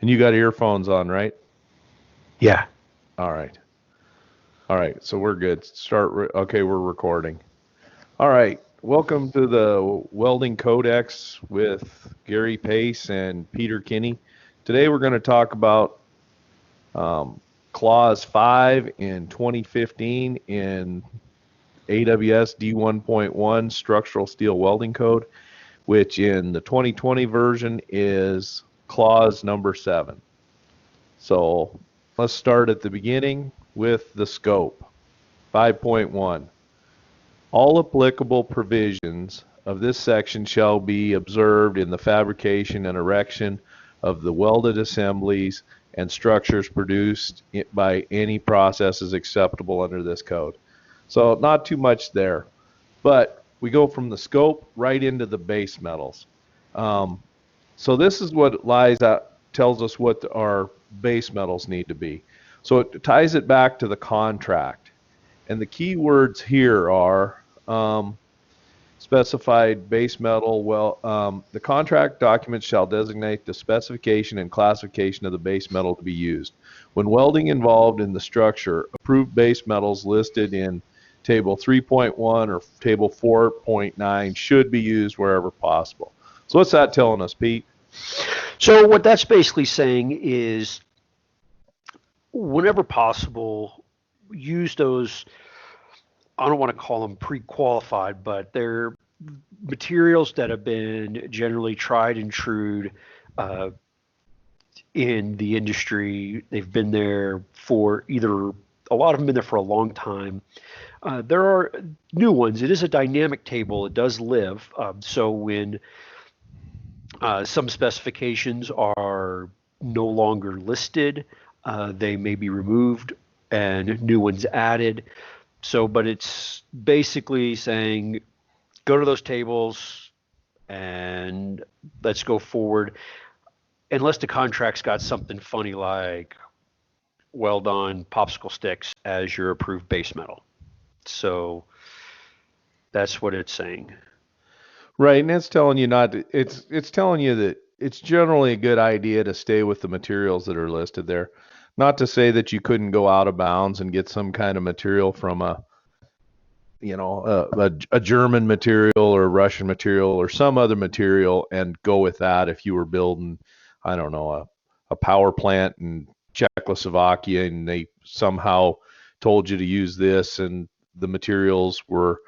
And you got earphones on, right? Yeah. All right. All right. So we're good. Okay, we're recording. All right. Welcome to the Welding Codex with Garry Pace and Peter Kinney. Today we're going to talk about Clause 5 in 2015 in AWS D1.1 Structural Steel Welding Code, which in the 2020 version is clause number 7. So let's start at the beginning with the scope. 5.1. All applicable provisions of this section shall be observed in the fabrication and erection of the welded assemblies and structures produced by any processes acceptable under this code. So not too much there, but we go from the scope right into the base metals. So this is what tells us what our base metals need to be. So it ties it back to the contract. And the key words here are specified base metal. The contract document shall designate the specification and classification of the base metal to be used. When welding involved in the structure, approved base metals listed in Table 3.1 or Table 4.9 should be used wherever possible. So what's that telling us, Pete? So what that's basically saying is, whenever possible, use those, I don't want to call them pre-qualified, but they're materials that have been generally tried and true in the industry. They've been there for a lot of them been there for a long time. There are new ones. It is a dynamic table. It does live. So when some specifications are no longer listed, they may be removed and new ones added. So, but it's basically saying, go to those tables and let's go forward. Unless the contract's got something funny like weld on popsicle sticks as your approved base metal. So that's what it's saying. Right, and it's telling you it's telling you that it's generally a good idea to stay with the materials that are listed there. Not to say that you couldn't go out of bounds and get some kind of material from a German material or a Russian material or some other material and go with that if you were building, I don't know, a power plant in Czechoslovakia and they somehow told you to use this and the materials weren't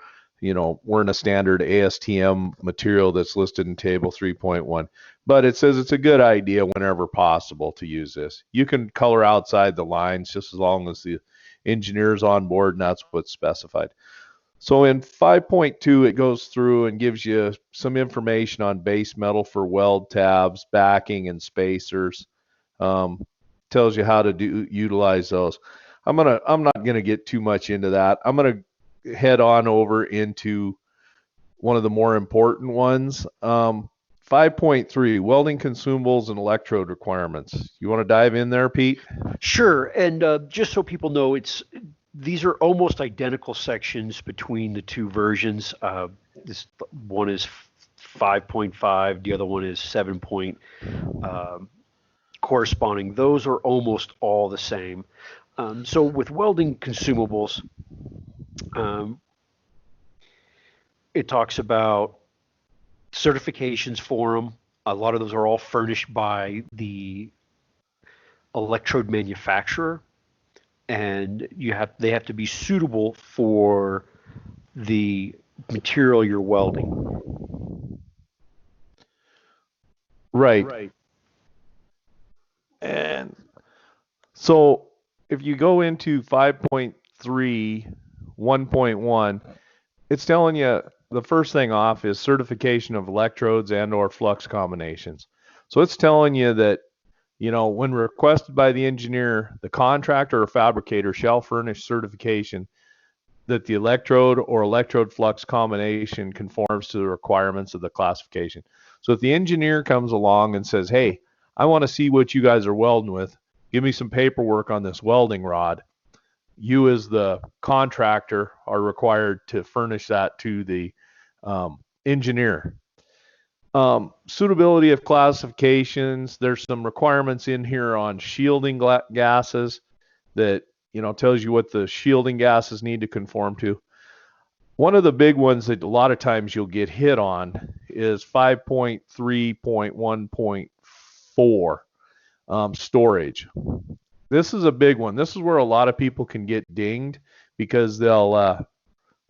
a standard ASTM material that's listed in Table 3.1. But it says it's a good idea whenever possible to use this. You can color outside the lines just as long as the engineer's on board and that's what's specified. So in 5.2, it goes through and gives you some information on base metal for weld tabs, backing, and spacers. Tells you how to utilize those. I'm not gonna get too much into that. I'm gonna head on over into one of the more important ones. 5.3, Welding Consumables and Electrode Requirements. You want to dive in there, Pete? Sure. And just so people know, these are almost identical sections between the two versions. This one is 5.5, the other one is 7. Corresponding. Those are almost all the same. So with welding consumables, it talks about certifications for them. A lot of those are all furnished by the electrode manufacturer, and they have to be suitable for the material you're welding. Right. And so if you go into 5.3, 1.1, it's telling you the first thing off is certification of electrodes and or flux combinations. So it's telling you that, when requested by the engineer, the contractor or fabricator shall furnish certification that the electrode or electrode flux combination conforms to the requirements of the classification. So if the engineer comes along and says, hey, I want to see what you guys are welding with, give me some paperwork on this welding rod, you as the contractor are required to furnish that to the engineer. Suitability of classifications. There's some requirements in here on shielding gases that, tells you what the shielding gases need to conform to. One of the big ones that a lot of times you'll get hit on is 5.3.1.4 storage. This is a big one. This is where a lot of people can get dinged because they'll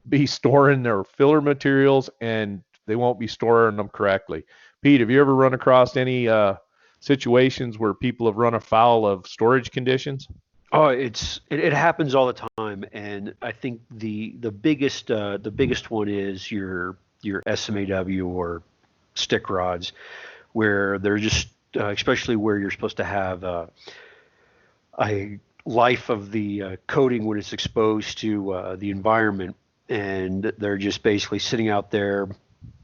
be storing their filler materials and they won't be storing them correctly. Pete, have you ever run across any situations where people have run afoul of storage conditions? Oh, it happens all the time, and I think the biggest one is your SMAW or stick rods, where they're just especially where you're supposed to have a life of the coating when it's exposed to the environment, and they're just basically sitting out there,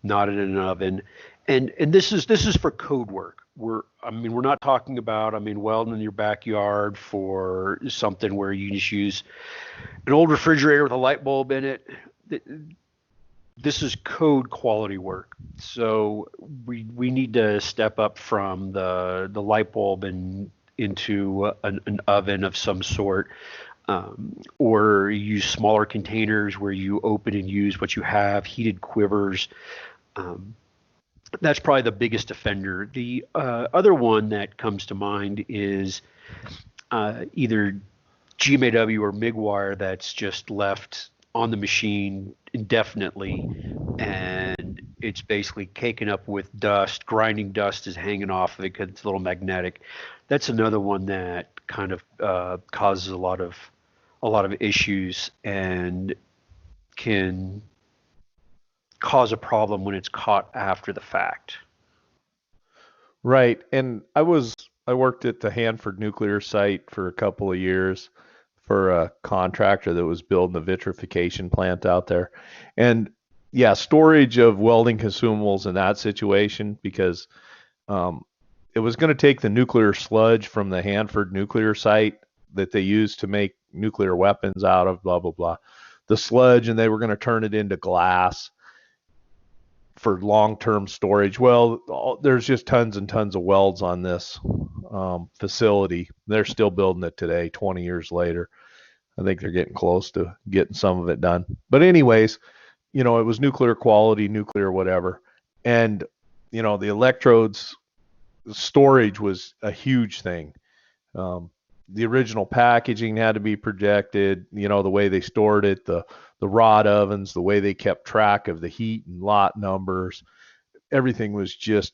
not in an oven. And this is for code work. We're not talking about welding in your backyard for something where you just use an old refrigerator with a light bulb in it. This is code quality work. So we need to step up from the light bulb and into an oven of some sort, or use smaller containers where you open and use what you have, heated quivers. That's probably the biggest offender. The other one that comes to mind is either GMAW or MIG wire that's just left on the machine indefinitely, and it's basically caking up with dust. Grinding dust is hanging off of it because it's a little magnetic. That's another one that kind of causes a lot of issues and can cause a problem when it's caught after the fact. Right. And I worked at the Hanford nuclear site for a couple of years for a contractor that was building the vitrification plant out there. And yeah, storage of welding consumables in that situation, because it was going to take the nuclear sludge from the Hanford nuclear site that they used to make nuclear weapons out of, blah, blah, blah. The sludge, and they were going to turn it into glass for long-term storage. Well, there's just tons and tons of welds on this facility. They're still building it today, 20 years later. I think they're getting close to getting some of it done. But anyways, it was nuclear quality, nuclear whatever. And, the electrodes storage was a huge thing. The original packaging had to be protected, the way they stored it, the rod ovens, the way they kept track of the heat and lot numbers. Everything was just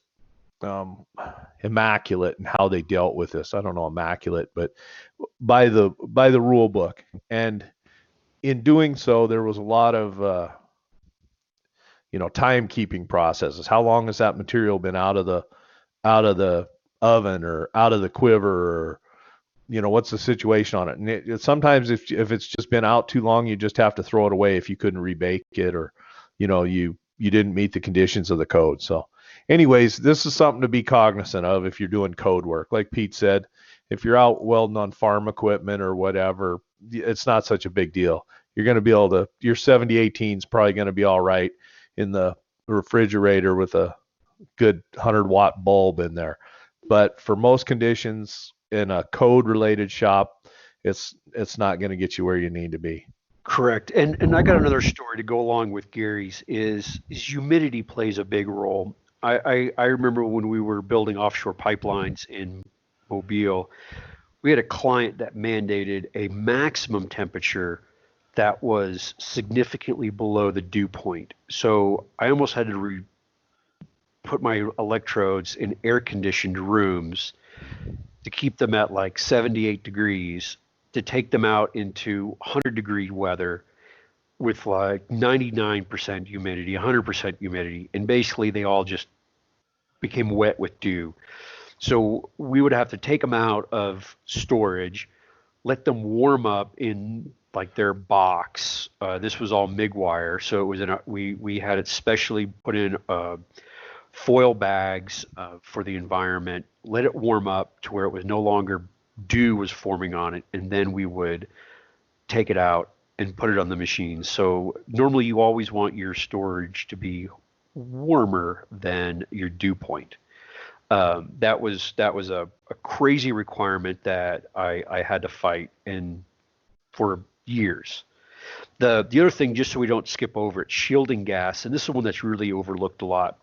immaculate in how they dealt with this. I don't know immaculate, but by the rule book. And in doing so, there was a lot of timekeeping processes. How long has that material been out of the oven or out of the quiver, or what's the situation on it? And sometimes if it's just been out too long, you just have to throw it away if you couldn't rebake it, or you didn't meet the conditions of the code. So anyways, this is something to be cognizant of if you're doing code work. Like Pete said, if you're out welding on farm equipment or whatever, it's not such a big deal. You're going to be able to, your 7018 is probably going to be all right in the refrigerator with a good 100-watt bulb in there. But for most conditions in a code related shop, it's not going to get you where you need to be. Correct. And I got another story to go along with Gary's is humidity plays a big role. I remember when we were building offshore pipelines in Mobile, we had a client that mandated a maximum temperature that was significantly below the dew point. So I almost had to put my electrodes in air-conditioned rooms to keep them at like 78 degrees, to take them out into 100-degree weather with like 99% humidity, 100% humidity, and basically they all just became wet with dew. So we would have to take them out of storage, let them warm up in like their box. This was all MIG wire, so it was we had it specially put in foil bags for the environment, let it warm up to where it was no longer dew was forming on it, and then we would take it out and put it on the machine. So normally you always want your storage to be warmer than your dew point. That was a crazy requirement that I had to fight and for years. The other thing, just so we don't skip over it, shielding gas, and this is one that's really overlooked a lot.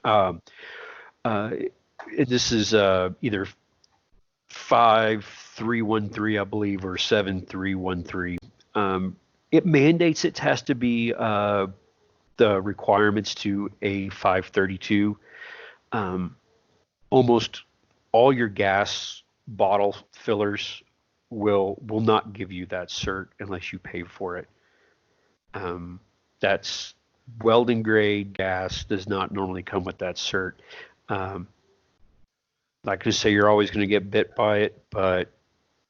Um, uh, this is either 5313, I believe, or 7313. It mandates it has to be the requirements to A532. Almost all your gas bottle fillers will not give you that cert unless you pay for it. That's welding grade gas does not normally come with that cert. Not going to say you're always going to get bit by it, but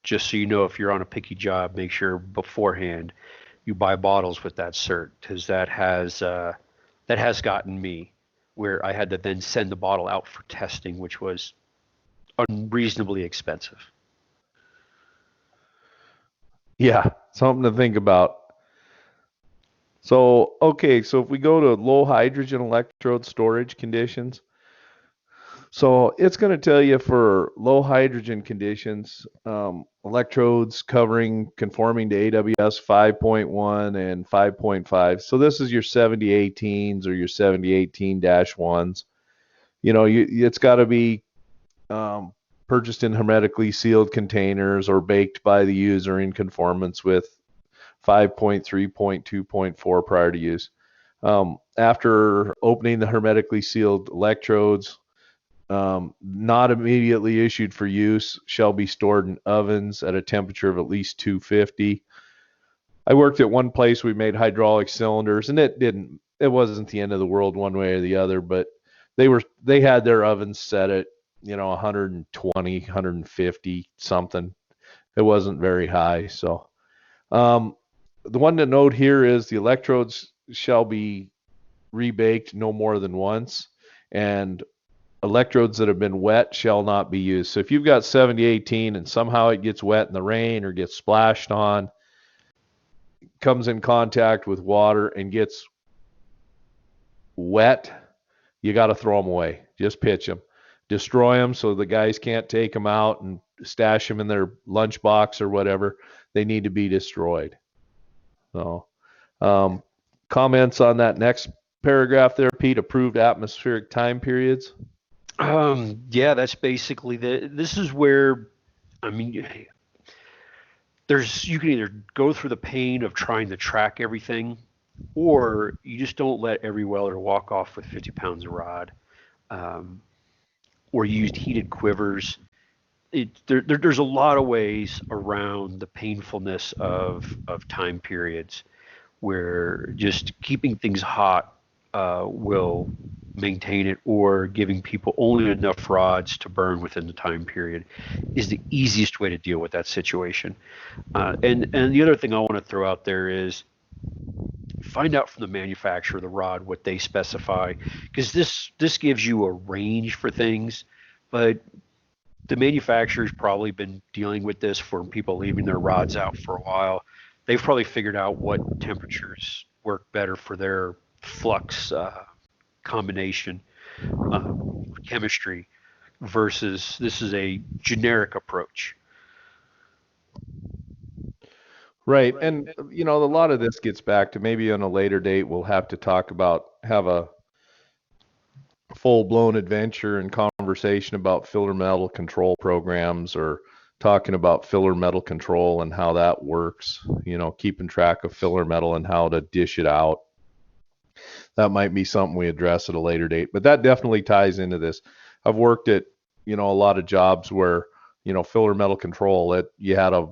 just so you know, if you're on a picky job, make sure beforehand you buy bottles with that cert, because that has gotten me where I had to then send the bottle out for testing, which was unreasonably expensive. Yeah, something to think about. So, okay, so if we go to low hydrogen electrode storage conditions, so it's going to tell you for low hydrogen conditions, electrodes conforming to AWS 5.1 and 5.5. So this is your 7018s or your 7018-1s. It's got to be purchased in hermetically sealed containers or baked by the user in conformance with 5.3.2.4 prior to use. After opening the hermetically sealed electrodes, not immediately issued for use, shall be stored in ovens at a temperature of at least 250. I worked at one place we made hydraulic cylinders, and it wasn't the end of the world one way or the other, but they had their ovens set at 120, 150 something. It wasn't very high. So the one to note here is the electrodes shall be rebaked no more than once, and electrodes that have been wet shall not be used. So if you've got 7018 and somehow it gets wet in the rain or gets splashed on, comes in contact with water and gets wet, you got to throw them away. Just pitch them. Destroy them so the guys can't take them out and stash them in their lunchbox or whatever. They need to be destroyed. So, comments on that next paragraph there, Pete? Approved atmospheric time periods. Yeah, that's basically this is where, I mean, you can either go through the pain of trying to track everything, or you just don't let every welder walk off with 50 pounds of rod, or you used heated quivers. There's a lot of ways around the painfulness of time periods, where just keeping things hot will maintain it, or giving people only enough rods to burn within the time period is the easiest way to deal with that situation. And the other thing I want to throw out there is find out from the manufacturer of the rod what they specify, because this gives you a range for things, but the manufacturer's probably been dealing with this for people leaving their rods out for a while. They've probably figured out what temperatures work better for their flux combination chemistry versus this is a generic approach. Right. And, a lot of this gets back to maybe on a later date, we'll have to have a full-blown adventure and conversation about filler metal control programs, or talking about filler metal control and how that works, keeping track of filler metal and how to dish it out. That might be something we address at a later date, but that definitely ties into this. I've worked at, a lot of jobs where, filler metal control, you had a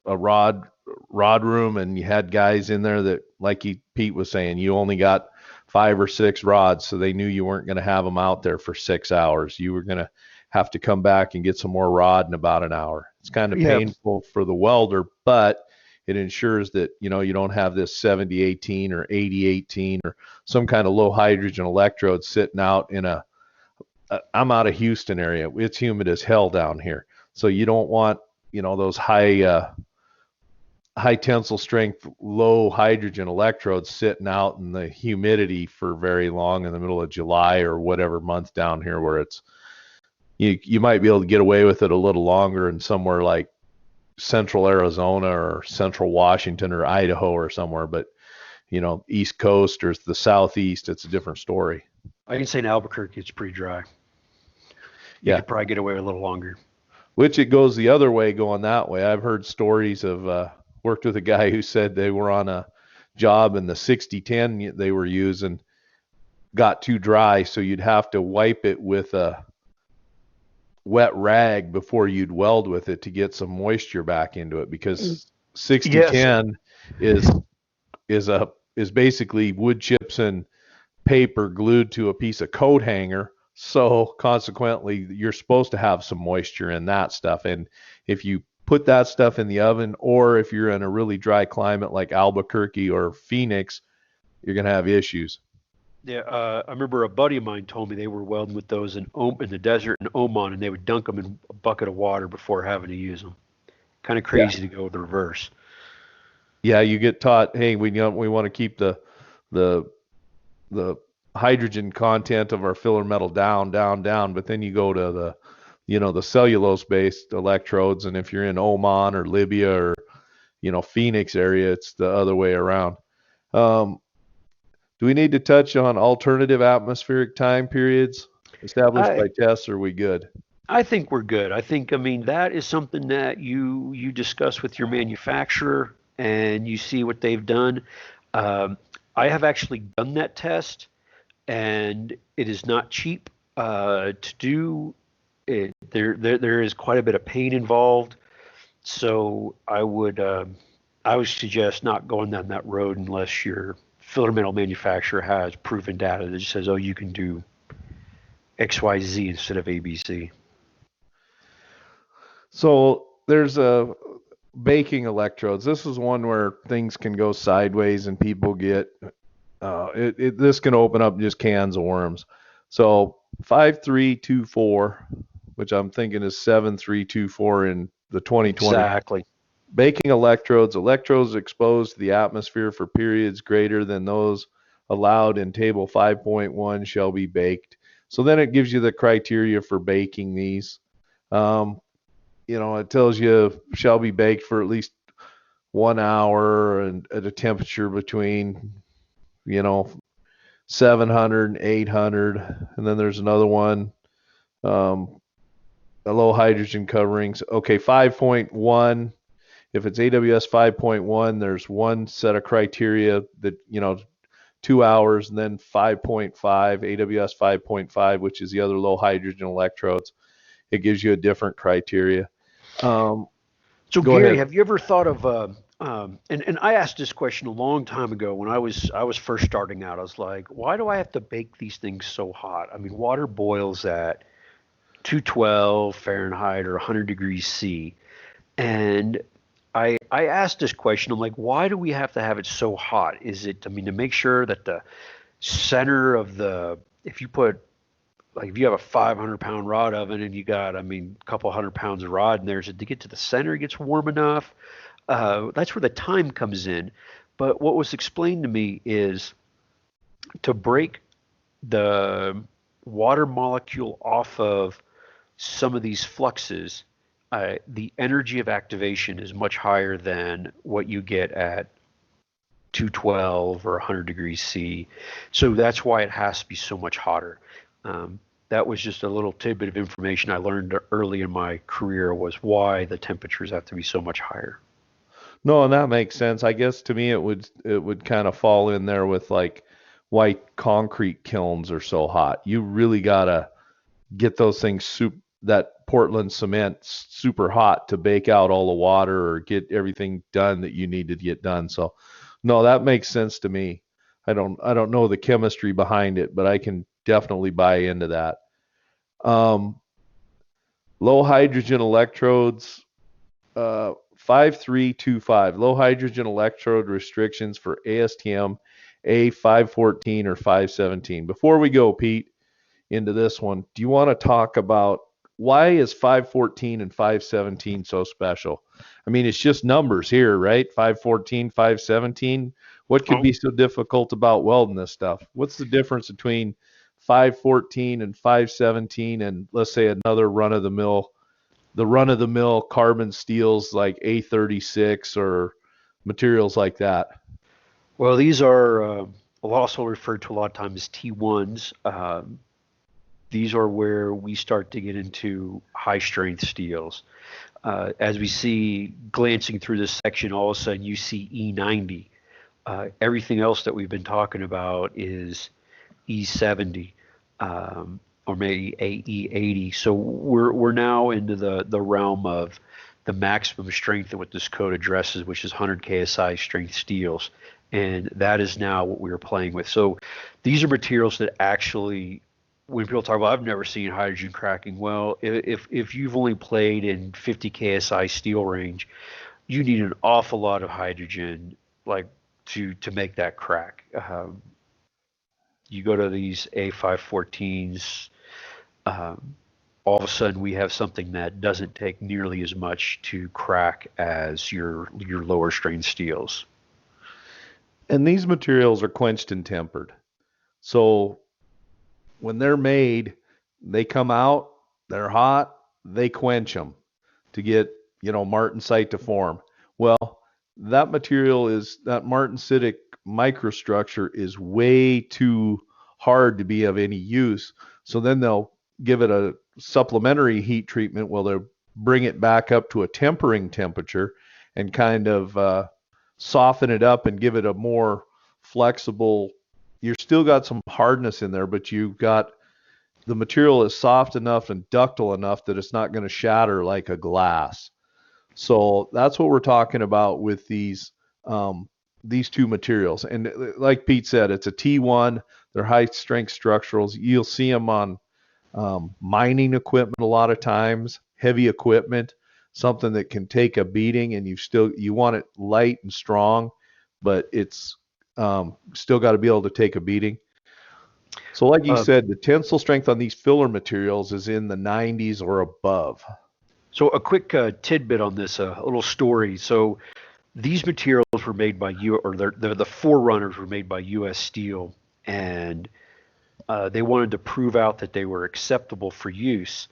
rod room, and you had guys in there that, like Pete was saying, you only got 5 or 6 rods, so they knew you weren't going to have them out there for 6 hours. You were going to have to come back and get some more rod in about an hour. It's kind of painful for the welder, but it ensures that, you don't have this 7018 or 8018 or some kind of low hydrogen electrode sitting out in I'm out of Houston area. It's humid as hell down here. So you don't want, those high high tensile strength, low hydrogen electrodes sitting out in the humidity for very long in the middle of July or whatever month down here where it's, you might be able to get away with it a little longer in somewhere like central Arizona or central Washington or Idaho or somewhere, but East Coast or the Southeast, it's a different story. I can say in Albuquerque, it's pretty dry. You Yeah. could probably get away a little longer. Which it goes the other way going that way. I've heard stories of, worked with a guy who said they were on a job and the 60-10 they were using got too dry, so you'd have to wipe it with a wet rag before you'd weld with it to get some moisture back into it, because 60-10 is basically wood chips and paper glued to a piece of coat hanger. So consequently, you're supposed to have some moisture in that stuff. And if you put that stuff in the oven, or if you're in a really dry climate like Albuquerque or Phoenix, you're going to have issues. Yeah, I remember a buddy of mine told me they were welding with those in the desert in Oman, and they would dunk them in a bucket of water before having to use them. Kind of crazy to go the reverse. Yeah, you get taught, hey, we want to keep the hydrogen content of our filler metal down, but then you go to the cellulose-based electrodes, and if you're in Oman or Libya or Phoenix area, it's the other way around. Do we need to touch on alternative atmospheric time periods established by tests, or are we good? I think we're good. I mean, that is something that you discuss with your manufacturer and you see what they've done. I have actually done that test, and it is not cheap to do. There is quite a bit of pain involved, so I would suggest not going down that road unless your filler metal manufacturer has proven data that just says, oh, you can do XYZ instead of ABC. So there's baking electrodes. This is one where things can go sideways and people get this can open up just cans of worms. So 5324, which I'm thinking is 7324 in the 2020. Exactly. Baking electrodes exposed to the atmosphere for periods greater than those allowed in table 5.1 shall be baked. So then it gives you the criteria for baking these. It tells you shall be baked for at least 1 hour and at a temperature between 700 and 800. And then there's another one, a low hydrogen coverings. Okay, 5.1. If it's AWS 5.1, there's one set of criteria that 2 hours, and then 5.5, AWS 5.5, which is the other low hydrogen electrodes. It gives you a different criteria. So Gary, have you ever thought of and I asked this question a long time ago when I was first starting out. I was like, why do I have to bake these things so hot? I mean, water boils at 212 Fahrenheit or 100 degrees C, and I asked this question. I'm like, why do we have to have it so hot? Is it, to make sure that the center of if you have a 500-pound rod oven and you got, a couple 100 pounds of rod in there, is it to get to the center, it gets warm enough? That's where the time comes in. But what was explained to me is to break the water molecule off of some of these fluxes, the energy of activation is much higher than what you get at 212 or 100 degrees C. So that's why it has to be so much hotter. That was just a little tidbit of information I learned early in my career, was why the temperatures have to be so much higher. No, and that makes sense. I guess to me it would kind of fall in there with like why concrete kilns are so hot. You really gotta get those things that Portland cement super hot to bake out all the water or get everything done that you need to get done. So no, that makes sense to me. I don't know the chemistry behind it, but I can definitely buy into that. Low hydrogen electrodes, 5325, low hydrogen electrode restrictions for ASTM A514 or 517. Before we go, Pete, into this one, do you want to talk about why is 514 and 517 so special? I mean, it's just numbers here, right? 514, 517. What could Oh, be so difficult about welding this stuff? What's the difference between 514 and 517 and let's say another run of the mill carbon steels like A36 or materials like that? well, these are also referred to a lot of times as T1s. These are where we start to get into high strength steels. As we see glancing through this section, all of a sudden you see E90. Everything else that we've been talking about is E70 or maybe AE80. So we're now into the realm of the maximum strength of what this code addresses, which is 100 KSI strength steels. And that is now what we are playing with. So these are materials that actually, when people talk about, I've never seen hydrogen cracking. Well, if you've only played in 50 KSI steel range, you need an awful lot of hydrogen, like to make that crack. You go to these A514s, all of a sudden we have something that doesn't take nearly as much to crack as your lower strength steels. And these materials are quenched and tempered. So when they're made, they come out, they're hot, they quench them to get, martensite to form. Well, that martensitic microstructure is way too hard to be of any use. So then they'll give it a supplementary heat treatment where they'll bring it back up to a tempering temperature and kind of soften it up and give it a more flexible. You've still got some hardness in there, but you've got the material is soft enough and ductile enough that it's not going to shatter like a glass. So that's what we're talking about with these two materials. And like Pete said, it's a T1. They're high strength structurals. You'll see them on mining equipment a lot of times, heavy equipment, something that can take a beating, and you want it light and strong, but it's still got to be able to take a beating. So like you said, the tensile strength on these filler materials is in the 90s or above. So a quick tidbit on this, a little story. So these materials were made by they're the forerunners were made by U.S. Steel, and they wanted to prove out that they were acceptable for use.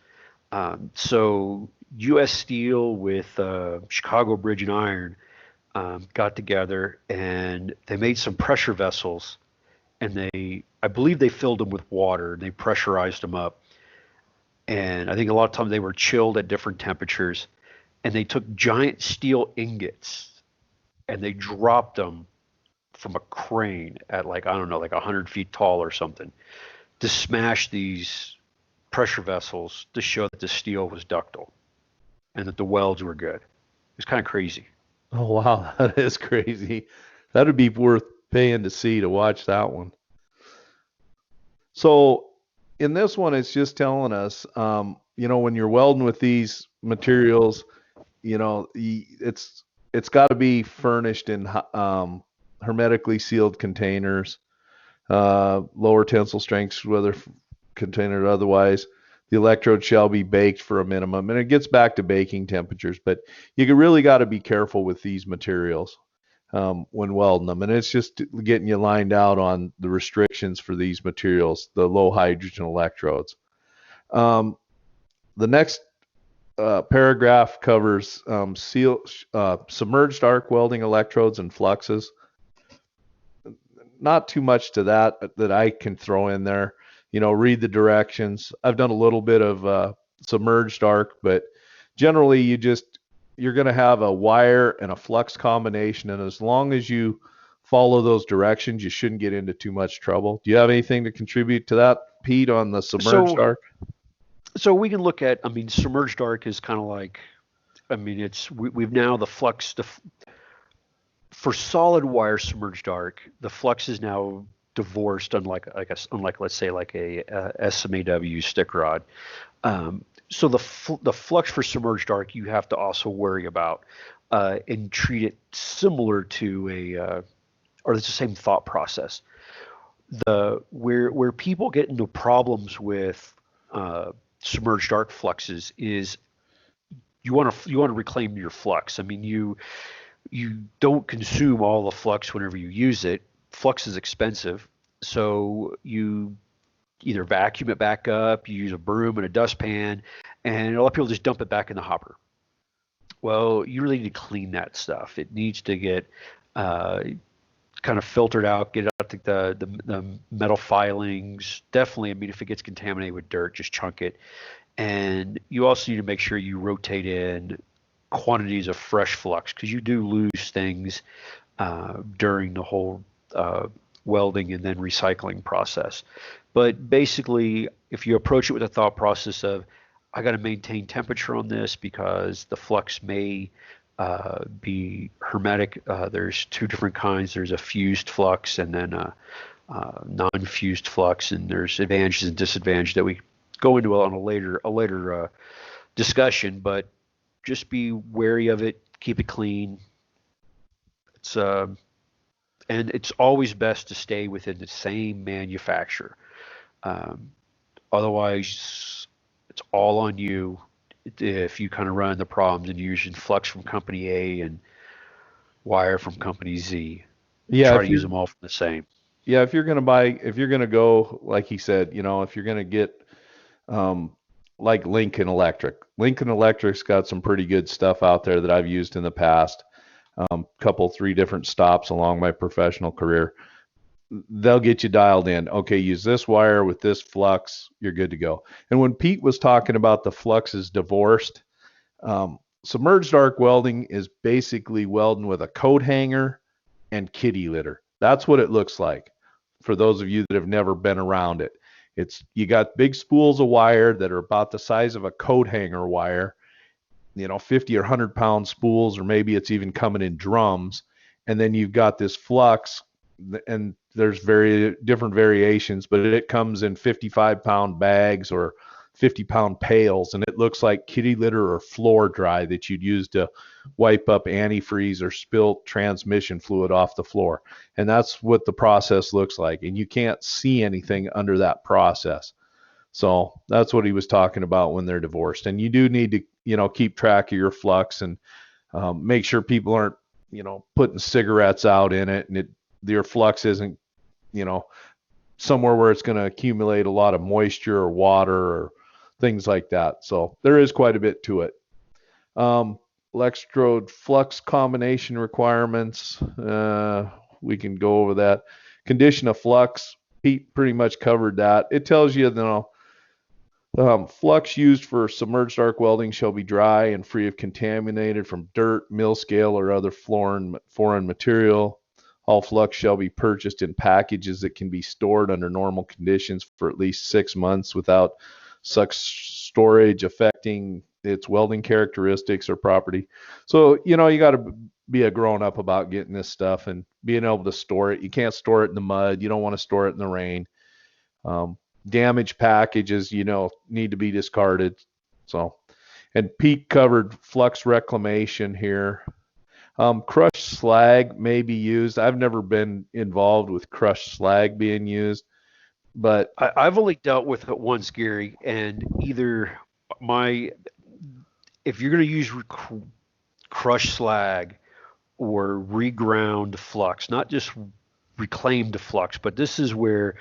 So U.S. Steel with Chicago Bridge and Iron got together and they made some pressure vessels, and I believe they filled them with water and they pressurized them up. And I think a lot of times they were chilled at different temperatures, and they took giant steel ingots and they dropped them from a crane at like, I don't know, like 100 feet tall or something to smash these pressure vessels to show that the steel was ductile and that the welds were good. It's kind of crazy. Oh, wow. That is crazy. That would be worth paying to watch that one. So in this one, it's just telling us, when you're welding with these materials, it's got to be furnished in hermetically sealed containers, lower tensile strengths, whether container or otherwise. The electrode shall be baked for a minimum, and it gets back to baking temperatures, but you really got to be careful with these materials when welding them. And it's just getting you lined out on the restrictions for these materials, the low hydrogen electrodes. The next paragraph covers submerged arc welding electrodes and fluxes. Not too much to that I can throw in there. Read the directions. I've done a little bit of submerged arc, but generally you're going to have a wire and a flux combination, and as long as you follow those directions, you shouldn't get into too much trouble. Do you have anything to contribute to that, Pete, on the submerged arc? So we can look at, submerged arc is kind of like, we've now the flux, for solid wire submerged arc, the flux is now divorced, unlike let's say like a SMAW stick rod. So the flux for submerged arc you have to also worry about and treat it similar to or it's the same thought process. Where people get into problems with submerged arc fluxes is you want to reclaim your flux. I mean, you don't consume all the flux whenever you use it. Flux is expensive, so you either vacuum it back up, you use a broom and a dustpan, and a lot of people just dump it back in the hopper. Well, you really need to clean that stuff. It needs to get uh, kind of filtered out, get out the metal filings. Definitely, I mean, if it gets contaminated with dirt, just chunk it. And you also need to make sure you rotate in quantities of fresh flux because you do lose things during the whole welding and then recycling process. But basically, if you approach it with a thought process of, I got to maintain temperature on this because the flux may be hermetic. There's two different kinds. There's a fused flux and then a non-fused flux, and there's advantages and disadvantages that we go into on a later discussion. But just be wary of it. Keep it clean. It's and it's always best to stay within the same manufacturer. Um, Otherwise, it's all on you if you kind of run into problems and you're using flux from company A and wire from company Z. Yeah, Try to if use you're them all from the same. yeah, if you're gonna go, like he said, if you're gonna get um, like Lincoln Electric. Lincoln Electric's got some pretty good stuff out there that I've used in the past. Couple, three different stops along my professional career. They'll get you dialed in. Okay, use this wire with this flux, you're good to go. And when Pete was talking about the flux is divorced, submerged arc welding is basically welding with a coat hanger and kitty litter. That's what it looks like for those of you that have never been around it. It's you got big spools of wire that are about the size of a coat hanger wire, 50 or 100-pound spools, or maybe it's even coming in drums. And then you've got this flux, and there's very different variations, but it comes in 55-pound bags or 50-pound pails, and it looks like kitty litter or floor dry that you'd use to wipe up antifreeze or spilt transmission fluid off the floor. And that's what the process looks like, and you can't see anything under that process. So that's what he was talking about when they're divorced. And you do need to, keep track of your flux and make sure people aren't, putting cigarettes out in it, and your flux isn't, somewhere where it's going to accumulate a lot of moisture or water or things like that. So there is quite a bit to it. Electrode flux combination requirements. We can go over that. Condition of flux. Pete pretty much covered that. It tells you, flux used for submerged arc welding shall be dry and free of contaminated from dirt, mill scale, or other foreign material. All flux shall be purchased in packages that can be stored under normal conditions for at least 6 months without such storage affecting its welding characteristics or property. So, you got to be a grown up about getting this stuff and being able to store it. You can't store it in the mud. You don't want to store it in the rain. Damaged packages, need to be discarded. So, and Pete covered flux reclamation here. Crushed slag may be used. I've never been involved with crushed slag being used, but I've only dealt with it once, Gary, and either if you're going to use crushed slag or reground flux, not just reclaimed flux, but this is where,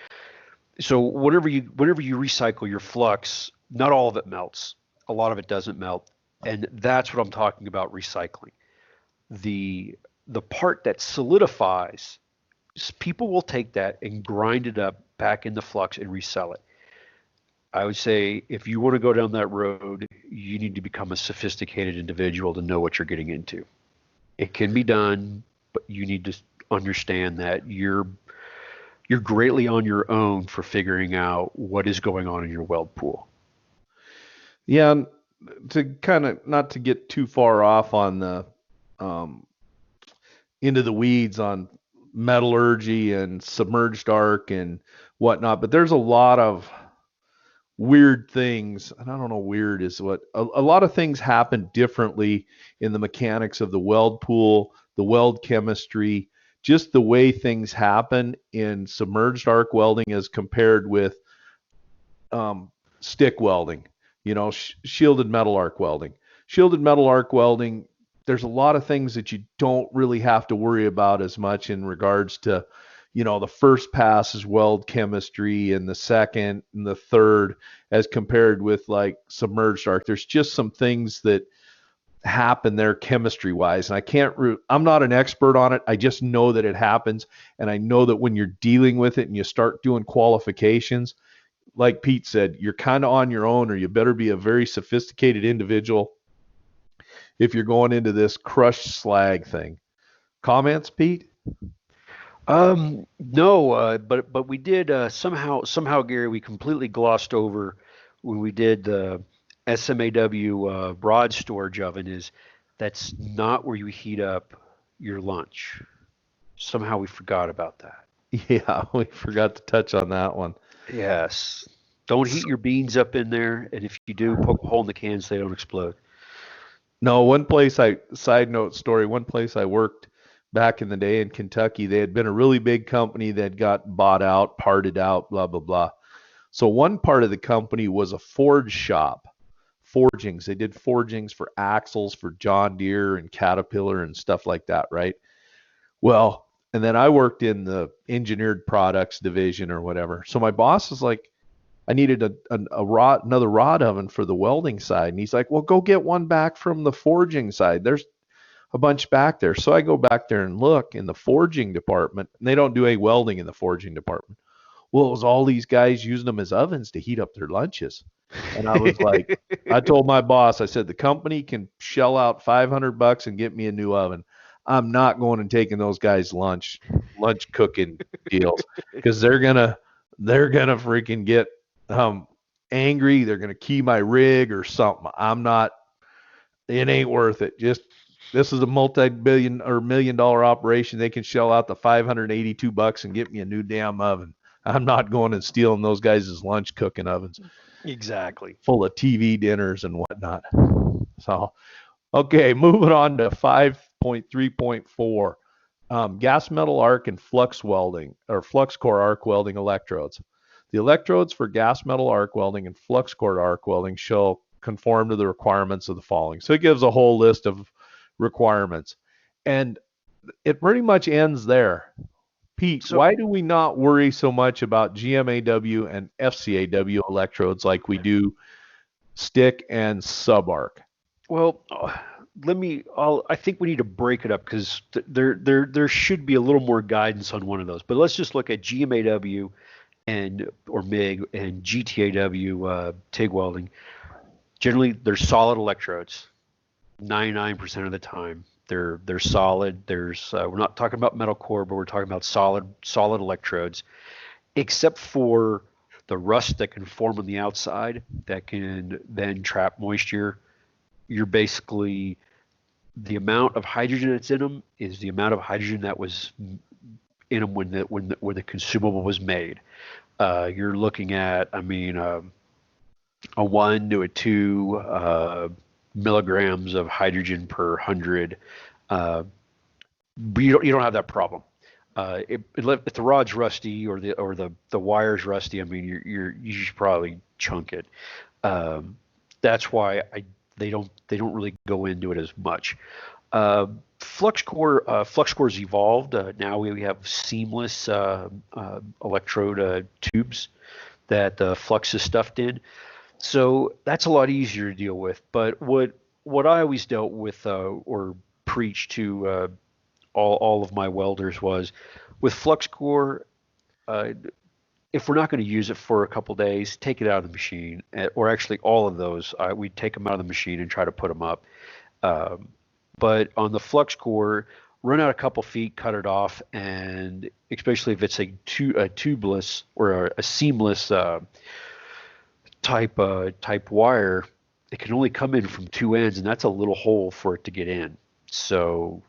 so whenever you recycle your flux, not all of it melts. A lot of it doesn't melt, and that's what I'm talking about recycling. The part that solidifies, people will take that and grind it up back in the flux and resell it. I would say if you want to go down that road, you need to become a sophisticated individual to know what you're getting into. It can be done, but you need to understand that you're greatly on your own for figuring out what is going on in your weld pool. Yeah, to kind of not to get too far off on the into the weeds on metallurgy and submerged arc and whatnot, but there's a lot of weird things, and I don't know, weird is what a lot of things happen differently in the mechanics of the weld pool, the weld chemistry, just the way things happen in submerged arc welding as compared with stick welding. shielded metal arc welding. Shielded metal arc welding, there's a lot of things that you don't really have to worry about as much in regards to, the first pass is weld chemistry and the second and the third as compared with like submerged arc. There's just some things that happen there chemistry wise. And I'm not an expert on it. I just know that it happens. And I know that when you're dealing with it and you start doing qualifications, like Pete said, you're kind of on your own, or you better be a very sophisticated individual if you're going into this crushed slag thing. Comments, Pete? No, but we did somehow, Gary, we completely glossed over when we did the SMAW broad storage oven. That's not where you heat up your lunch. Somehow we forgot about that. Yeah, we forgot to touch on that one. Yes. Don't heat your beans up in there, and if you do, poke a hole in the can so they don't explode. No, one place side note story, one place I worked back in the day in Kentucky, they had been a really big company that got bought out, parted out, blah, blah, blah. So one part of the company was a forge shop, forgings. They did forgings for axles for John Deere and Caterpillar and stuff like that, right? Well, and then I worked in the engineered products division or whatever. So my boss is like, I needed another rod oven for the welding side. And he's like, well, go get one back from the forging side. There's a bunch back there. So I go back there and look in the forging department, and they don't do any welding in the forging department. Well, it was all these guys using them as ovens to heat up their lunches. And I was like, I told my boss, I said, the company can shell out $500 and get me a new oven. I'm not going and taking those guys lunch cooking deals, because they're gonna freaking get angry. They're gonna key my rig or something. It ain't worth it. This is a multi-billion or $1 million operation. They can shell out the $582 and get me a new damn oven. I'm not going and stealing those guys' lunch cooking ovens. Exactly. Full of TV dinners and whatnot. So, okay, moving on to 5.3.4. Gas metal arc and flux welding, or flux core arc welding electrodes. The electrodes for gas metal arc welding and flux core arc welding shall conform to the requirements of the following. So it gives a whole list of requirements, and it pretty much ends there. Pete, why do we not worry so much about GMAW and FCAW electrodes like we do stick and sub arc? Well, I think we need to break it up, because there should be a little more guidance on one of those. But let's just look at GMAW or MIG and GTAW TIG welding. Generally, they're solid electrodes. 99% of the time, they're solid. We're not talking about metal core, but we're talking about solid electrodes, except for the rust that can form on the outside that can then trap moisture. You're basically, the amount of hydrogen that's in them is the amount of hydrogen that was in them when the consumable was made. You're looking at, a 1 to 2 milligrams of hydrogen per 100. But you don't have that problem. If the rod's rusty or the wire's rusty, you should probably chunk it. That's why they don't really go into it as much. Flux core's evolved. Now we have seamless electrode tubes that the flux is stuffed in. So that's a lot easier to deal with. But what I always dealt with or preached to all of my welders was, with flux core, if we're not going to use it for a couple days, take it out of the machine. Or actually, all of those, we take them out of the machine and try to put them up. But on the flux core, run out a couple feet, cut it off, and especially if it's a tubeless or a seamless type wire, it can only come in from two ends, and that's a little hole for it to get in. So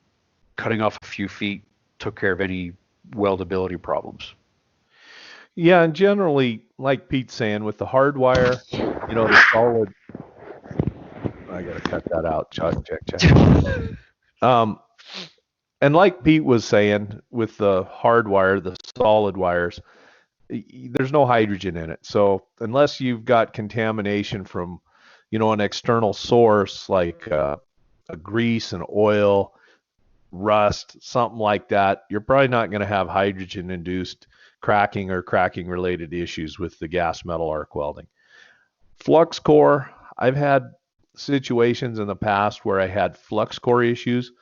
cutting off a few feet took care of any weldability problems. Yeah, and generally, like Pete's saying, with the hard wire, the solid. I gotta cut that out. Check. And like Pete was saying, with the hard wire, the solid wires, there's no hydrogen in it. So unless you've got contamination from an external source like a grease, an oil, rust, something like that, you're probably not going to have hydrogen induced cracking or cracking related issues with the gas metal arc welding. Flux core, I've had situations in the past where I had flux core issues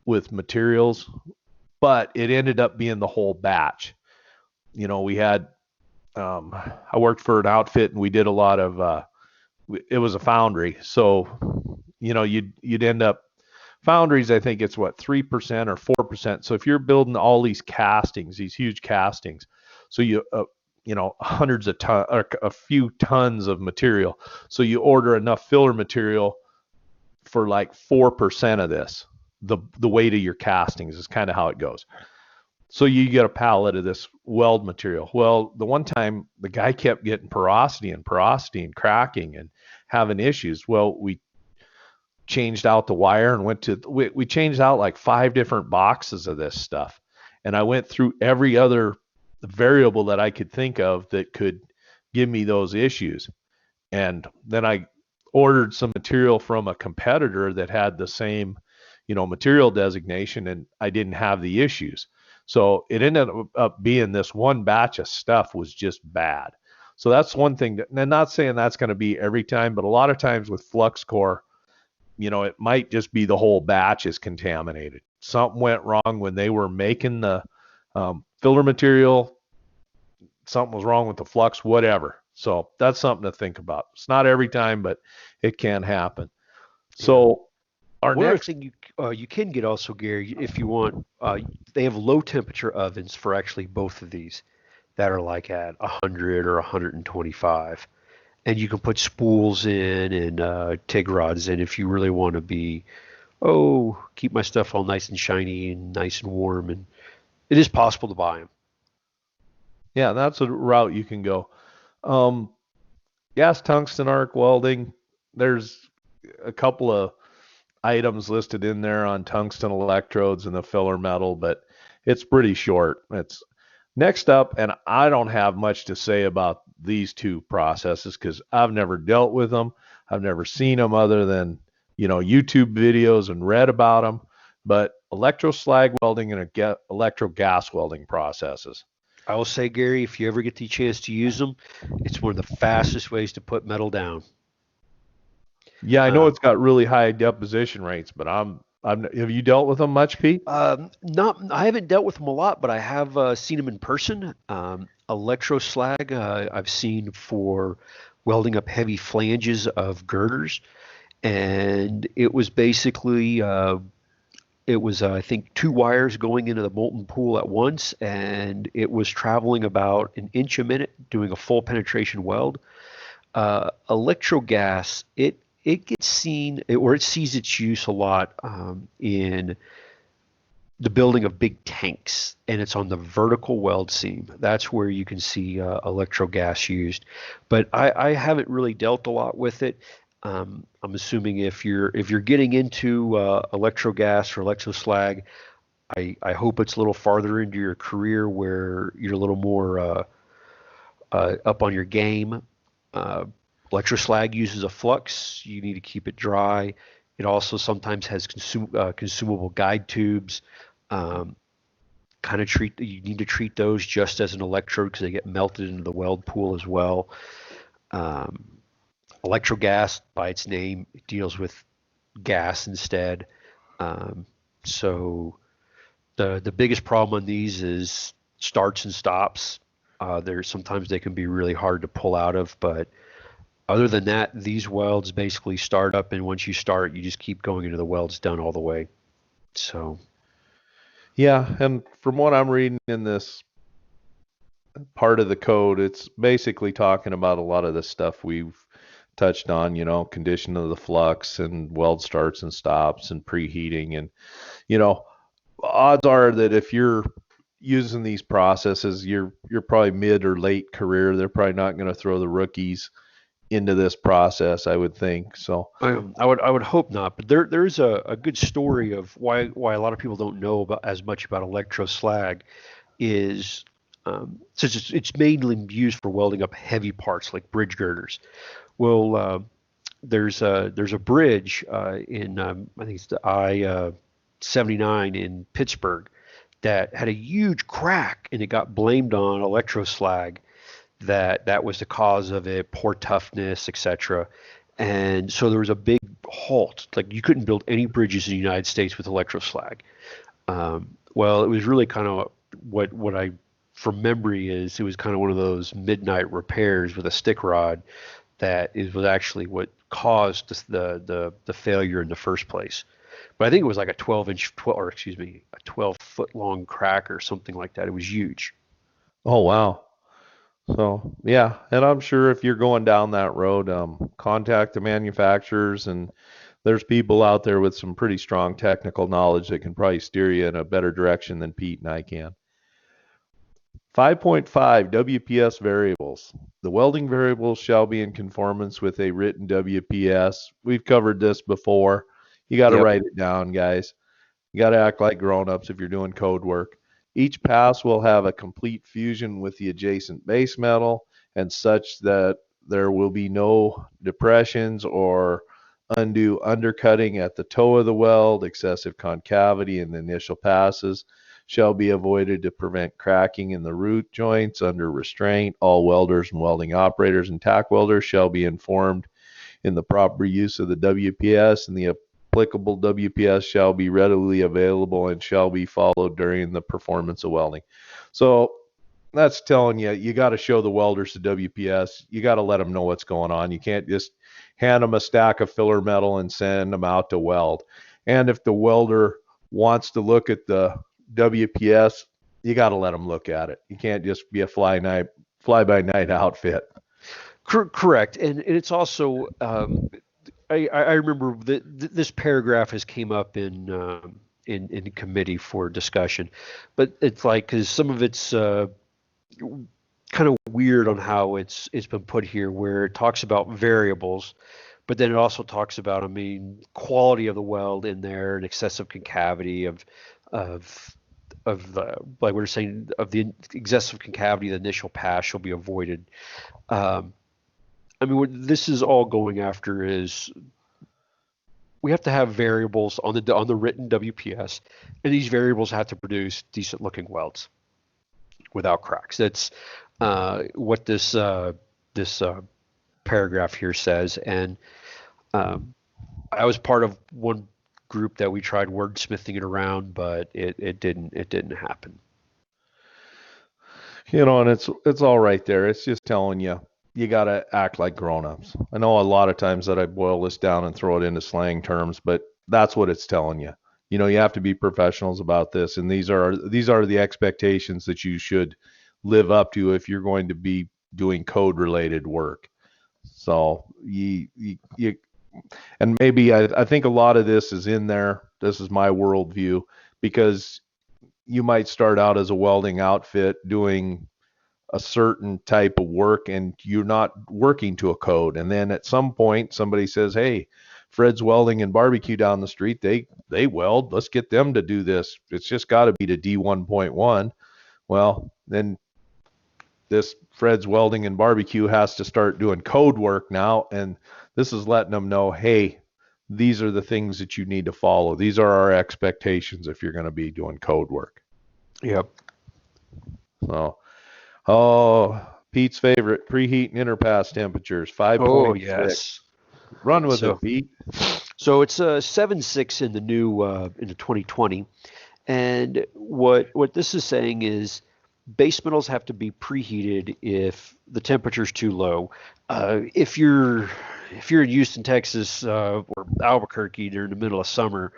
with materials, but it ended up being the whole batch. We had, I worked for an outfit and we did a lot of, it was a foundry. So, you'd end up, foundries, I think it's what, 3% or 4%. So if you're building all these castings, these huge castings, so hundreds of tons or a few tons of material. So you order enough filler material for like 4% of this. The weight of your castings is kind of how it goes. So you get a pallet of this weld material. Well, the one time the guy kept getting porosity and cracking and having issues. Well, we changed out the wire and we changed out like 5 different boxes of this stuff. And I went through every other variable that I could think of that could give me those issues. And then I ordered some material from a competitor that had the same, material designation, and I didn't have the issues. So it ended up being this one batch of stuff was just bad. So that's one thing and I'm not saying that's going to be every time, but a lot of times with flux core, it might just be the whole batch is contaminated. Something went wrong when they were making the filler material. Something was wrong with the flux, whatever. So that's something to think about. It's not every time, but it can happen. So our One other next, thing you can get also, Gary, if you want, they have low temperature ovens for actually both of these that are like at 100 or 125. And you can put spools in and TIG rods in if you really want to keep my stuff all nice and shiny and nice and warm. And it is possible to buy them. yeah, that's a route you can go. Gas tungsten arc welding, there's a couple of items listed in there on tungsten electrodes and the filler metal, but it's pretty short. It's next up, and I don't have much to say about these two processes because I've never dealt with them. I've never seen them other than, YouTube videos and read about them, but electroslag welding and electrogas welding processes. I will say, Gary, if you ever get the chance to use them, it's one of the fastest ways to put metal down. Yeah, I know it's got really high deposition rates, but have you dealt with them much, Pete? I haven't dealt with them a lot, but I have seen them in person. Electroslag, I've seen for welding up heavy flanges of girders, and it was basically I think 2 wires going into the molten pool at once, and it was traveling about an inch a minute, doing a full penetration weld. Electrogas, it gets seen, or it sees its use a lot in the building of big tanks, and it's on the vertical weld seam. That's where you can see electrogas used. But I haven't really dealt a lot with it. I'm assuming if you're getting into electrogas or electroslag, I hope it's a little farther into your career where you're a little more up on your game. Electroslag uses a flux. You need to keep it dry. It also sometimes has consumable guide tubes. You need to treat those just as an electrode because they get melted into the weld pool as well. Electrogas, by its name, deals with gas instead. So the biggest problem on these is starts and stops. Sometimes they can be really hard to pull out of, but other than that, these welds basically start up, and once you start, you just keep going into the welds done all the way. So, Yeah, and from what I'm reading in this part of the code, it's basically talking about a lot of the stuff we've touched on, condition of the flux and weld starts and stops and preheating. And, odds are that if you're using these processes, you're probably mid or late career. They're probably not going to throw the rookies into this process, I would think. So I would hope not, but there's a good story of why a lot of people don't know about as much about electroslag is since it's mainly used for welding up heavy parts like bridge girders. Well, there's a bridge in I think it's the I-79 in Pittsburgh that had a huge crack, and it got blamed on electroslag, that was the cause of it, poor toughness, etc. And so there was a big halt. Like, you couldn't build any bridges in the United States with electroslag. Well, it was really kind of what I, from memory, is it was kind of one of those midnight repairs with a stick rod was actually what caused the failure in the first place. But I think it was like a 12 foot long crack or something like that. It was huge. Oh, wow. So, yeah, and I'm sure if you're going down that road, contact the manufacturers, and there's people out there with some pretty strong technical knowledge that can probably steer you in a better direction than Pete and I can. 5.5 WPS variables. The welding variables shall be in conformance with a written WPS. We've covered this before. You got to Yep. write it down, guys. You got to act like grown-ups if you're doing code work. Each pass will have a complete fusion with the adjacent base metal, and such that there will be no depressions or undue undercutting at the toe of the weld. Excessive concavity in the initial passes shall be avoided to prevent cracking in the root joints under restraint. All welders and welding operators and tack welders shall be informed in the proper use of the WPS, and the applicable WPS shall be readily available and shall be followed during the performance of welding. So that's telling you, you got to show the welders the WPS. You got to let them know what's going on. You can't just hand them a stack of filler metal and send them out to weld. And if the welder wants to look at the WPS, you got to let them look at it. You can't just be a fly by night outfit. Correct. And it's also, I remember this paragraph has came up in committee for discussion, but it's like, because some of it's kind of weird on how it's been put here, where it talks about variables, but then it also talks about, quality of the weld in there, and excessive concavity of the, like we were saying, of the excessive concavity, the initial pass shall be avoided. What this is all going after is, we have to have variables on the written WPS, and these variables have to produce decent looking welds without cracks. That's what this paragraph here says. And I was part of one group that we tried wordsmithing it around, but it didn't happen. And it's all right there. It's just telling you, you got to act like grown-ups. I know a lot of times that I boil this down and throw it into slang terms, but that's what it's telling you. You have to be professionals about this, and these are the expectations that you should live up to if you're going to be doing code-related work. So and maybe I think a lot of this is in there. This is my worldview, because you might start out as a welding outfit doing a certain type of work, and you're not working to a code. And then at some point somebody says, hey, Fred's Welding and Barbecue down the street, they weld, let's get them to do this. It's just got to be to D1.1. Well, then this Fred's Welding and Barbecue has to start doing code work now, and this is letting them know, hey, these are the things that you need to follow. These are our expectations if you're going to be doing code work. Yep. So, Pete's favorite, preheat and interpass temperatures, 5.6. Oh, yes. Run with it, Pete. So it's 7.6 in the new in the 2020, and what this is saying is base metals have to be preheated if the temperature is too low. If you're in Houston, Texas, or Albuquerque during the middle of summer,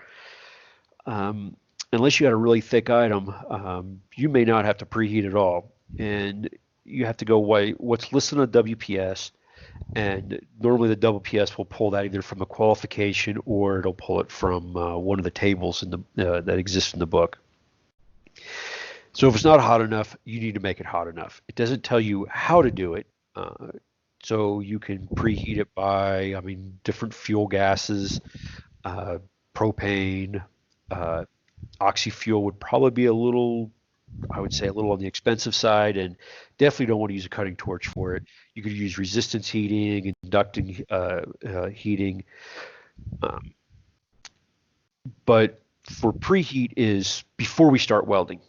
unless you got a really thick item, you may not have to preheat at all, and you have to go what's listed on WPS. And normally the WPS will pull that either from a qualification, or it'll pull it from one of the tables in the that exists in the book. So if it's not hot enough, you need to make it hot enough. It doesn't tell you how to do it. So you can preheat it by, different fuel gases, propane, oxy-fuel would probably be a little I would say, a little on the expensive side, and definitely don't want to use a cutting torch for it. You could use resistance heating, inducting heating, um, but for preheat is before we start welding.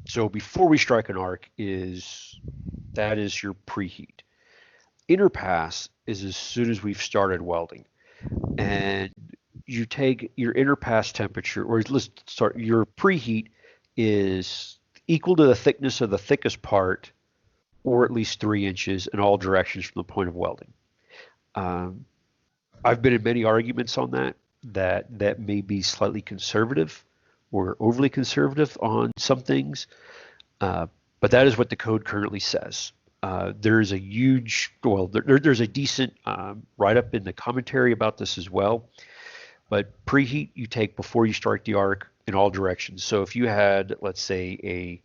So before we strike an arc that is your preheat. Interpass is as soon as we've started welding, and you take your interpass temperature, or let's start, your preheat is equal to the thickness of the thickest part, or at least 3 inches in all directions from the point of welding. Um, I've been in many arguments on that may be slightly conservative or overly conservative on some things, uh, but that is what the code currently says. There's a huge, well, there's a decent write-up in the commentary about this as well. But preheat you take before you strike the arc in all directions. So if you had, let's say, a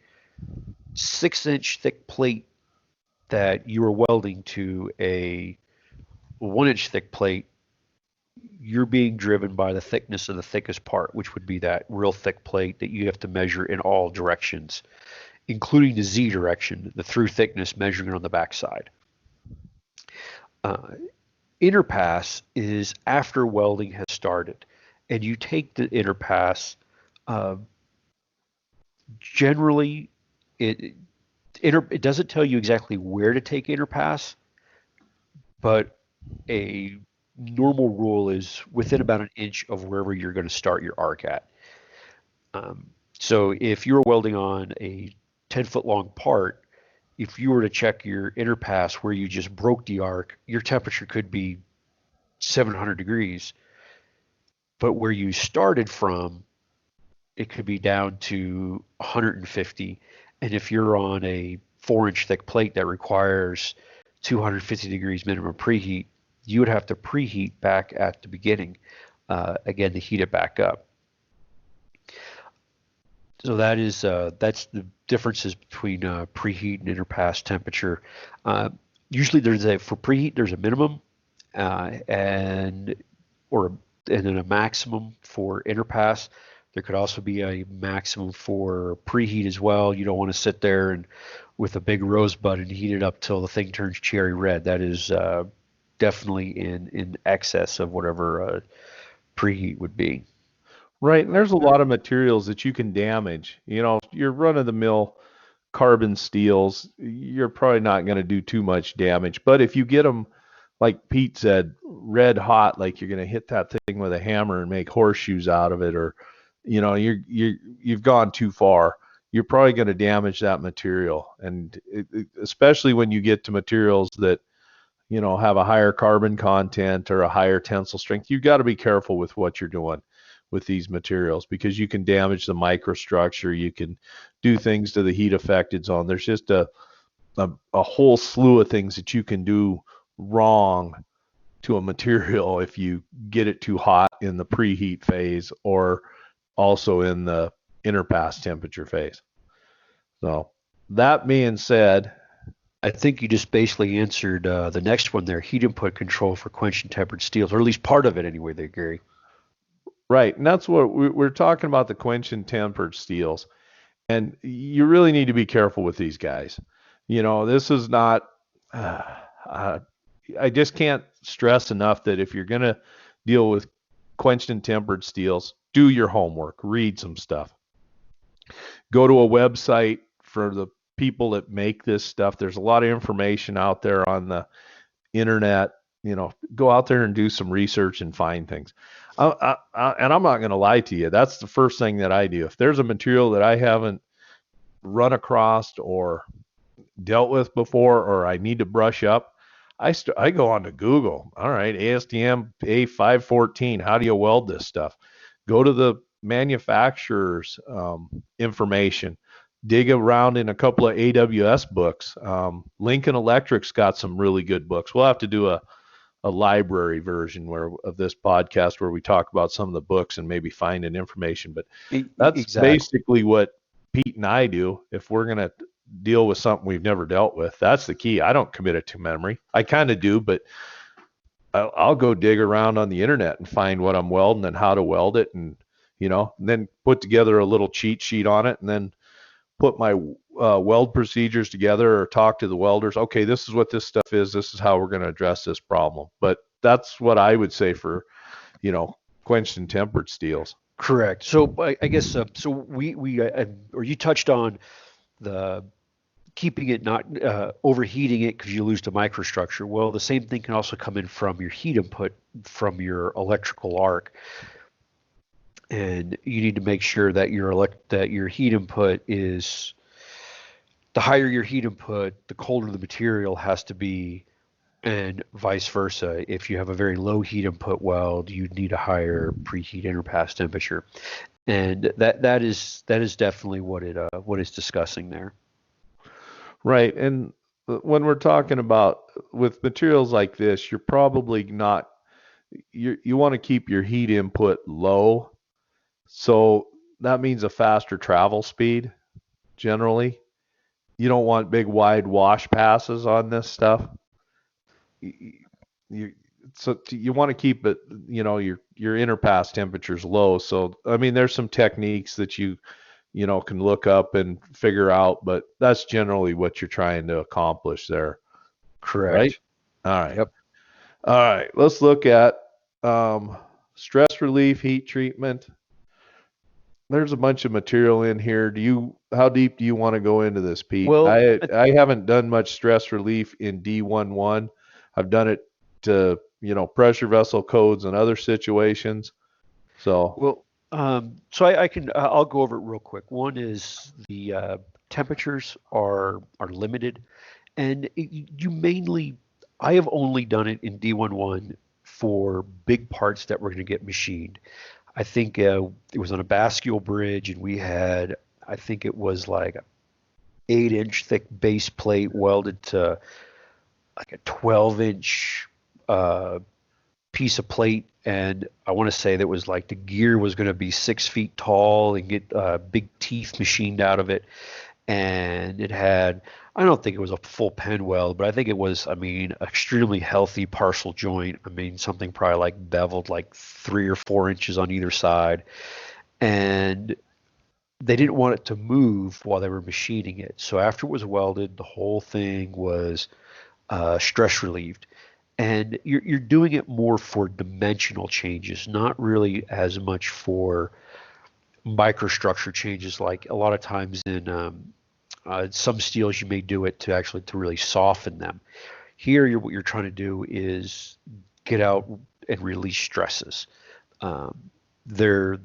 6-inch thick plate that you were welding to a 1-inch thick plate, you're being driven by the thickness of the thickest part, which would be that real thick plate that you have to measure in all directions, including the Z direction, the through thickness, measuring it on the backside. Uh, Interpass is after welding has started, and you take the interpass. Uh, Generally, it it doesn't tell you exactly where to take interpass, but a normal rule is within about an inch of wherever you're going to start your arc at. Um, so if you're welding on a 10-foot long part, if you were to check your interpass where you just broke the arc, your temperature could be 700 degrees, but where you started from, it could be down to 150. And if you're on a 4-inch thick plate that requires 250 degrees minimum preheat, you would have to preheat back at the beginning, again, to heat it back up. So that's the differences between preheat and interpass temperature. Usually, for preheat there's a minimum, and then a maximum for interpass. There could also be a maximum for preheat as well. You don't want to sit there and with a big rosebud and heat it up till the thing turns cherry red. That is definitely in excess of whatever preheat would be. Right, and there's a lot of materials that you can damage. You know, your run-of-the-mill carbon steels, you're probably not going to do too much damage. But if you get them, like Pete said, red hot, like you're going to hit that thing with a hammer and make horseshoes out of it, or you've gone too far. You're probably going to damage that material, and especially when you get to materials that have a higher carbon content or a higher tensile strength, you've got to be careful with what you're doing with these materials, because you can damage the microstructure, you can do things to the heat affected zone. There's just a whole slew of things that you can do wrong to a material if you get it too hot in the preheat phase or also in the interpass temperature phase. So that being said, I think you just basically answered the next one there, heat input control for quenched and tempered steels, or at least part of it anyway there, Gary. right, and that's what we're talking about, the quenched and tempered steels. And you really need to be careful with these guys. This is not, I just can't stress enough that if you're going to deal with quenched and tempered steels, do your homework, read some stuff. Go to a website for the people that make this stuff. There's a lot of information out there on the internet. Go out there and do some research and find things. And I'm not going to lie to you. That's the first thing that I do. If there's a material that I haven't run across or dealt with before, or I need to brush up, I go on to Google. All right, ASTM A514. How do you weld this stuff? Go to the manufacturer's information. Dig around in a couple of AWS books. Lincoln Electric's got some really good books. We'll have to do a library version of this podcast where we talk about some of the books and maybe find an information. But that's exactly basically what Pete and I do if we're going to deal with something we've never dealt with. That's the key. I don't commit it to memory. I kind of do, but I'll go dig around on the internet and find what I'm welding and how to weld it, and then put together a little cheat sheet on it, and then put my weld procedures together or talk to the welders. Okay, this is what this stuff is. This is how we're going to address this problem. But that's what I would say for, quenched and tempered steels. Correct. So I guess so we or you touched on the keeping it not overheating it because you lose the microstructure. Well, the same thing can also come in from your heat input from your electrical arc, and you need to make sure that your heat input is the higher your heat input, the colder the material has to be, and vice versa. If you have a very low heat input weld, you need a higher preheat interpass temperature, and that is definitely what it's discussing there. Right. And when we're talking about with materials like this, you're probably not, you want to keep your heat input low. So that means a faster travel speed generally. You don't want big wide wash passes on this stuff. You want to keep it, your interpass temperatures low. So, I mean, there's some techniques that you can look up and figure out, but that's generally what you're trying to accomplish there. Correct. Right? All right. Yep. All right. Let's look at stress relief, heat treatment. There's a bunch of material in here. How deep do you want to go into this, Pete? Well, I haven't done much stress relief in D1.1. I've done it to, pressure vessel codes and other situations. So, so I'll go over it real quick. One is the temperatures are limited, and I have only done it in D1.1 for big parts that were going to get machined. I think it was on a bascule bridge, and we had, I think it was like a 8-inch thick base plate welded to like a 12-inch piece of plate, and I want to say that was like the gear was going to be 6 feet tall and get big teeth machined out of it, and it had, I don't think it was a full pen weld, but I think it was, extremely healthy partial joint. Something probably like beveled like 3 or 4 inches on either side, and they didn't want it to move while they were machining it. So after it was welded, the whole thing was stress relieved. And you're doing it more for dimensional changes, not really as much for microstructure changes. Like a lot of times in some steels, you may do it to really soften them. Here, what you're trying to do is get out and release stresses. There's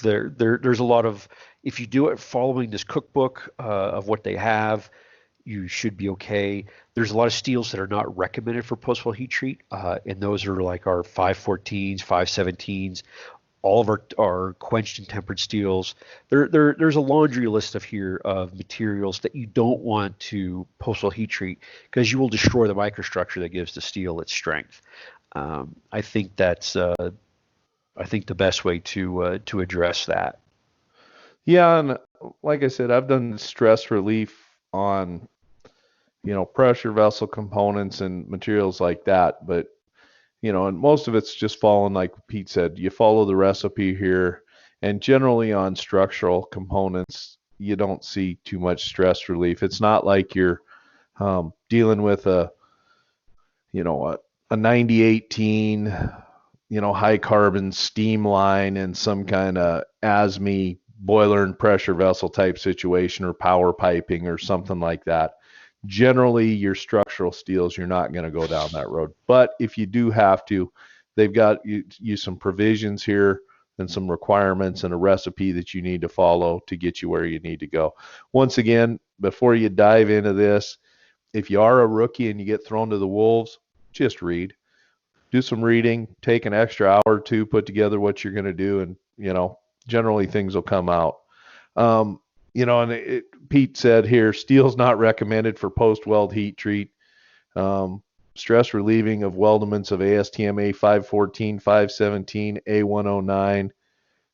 a lot of, if you do it following this cookbook of what they have, you should be okay. There's a lot of steels that are not recommended for post-weld heat treat, and those are like our 514s, 517s, all of our quenched and tempered steels. There's a laundry list of materials that you don't want to post-weld heat treat because you will destroy the microstructure that gives the steel its strength. I think that's the best way to address that. Yeah, and like I said, I've done stress relief on, pressure vessel components and materials like that. But, and most of it's just following, like Pete said, you follow the recipe here. And generally on structural components, you don't see too much stress relief. It's not like you're dealing with a 9018, high carbon steam line and some kind of ASME boiler and pressure vessel type situation or power piping or something like that. Generally, your structural steels, you're not going to go down that road. But if you do have to, they've got you some provisions here and some requirements and a recipe that you need to follow to get you where you need to go. Once again, before you dive into this, if you are a rookie and you get thrown to the wolves, just read. Do some reading, take an extra hour or two, put together what you're going to do, and, generally things will come out. Pete said here, steel's not recommended for post-weld heat treat. Stress relieving of weldments of ASTM A514, 517, A109,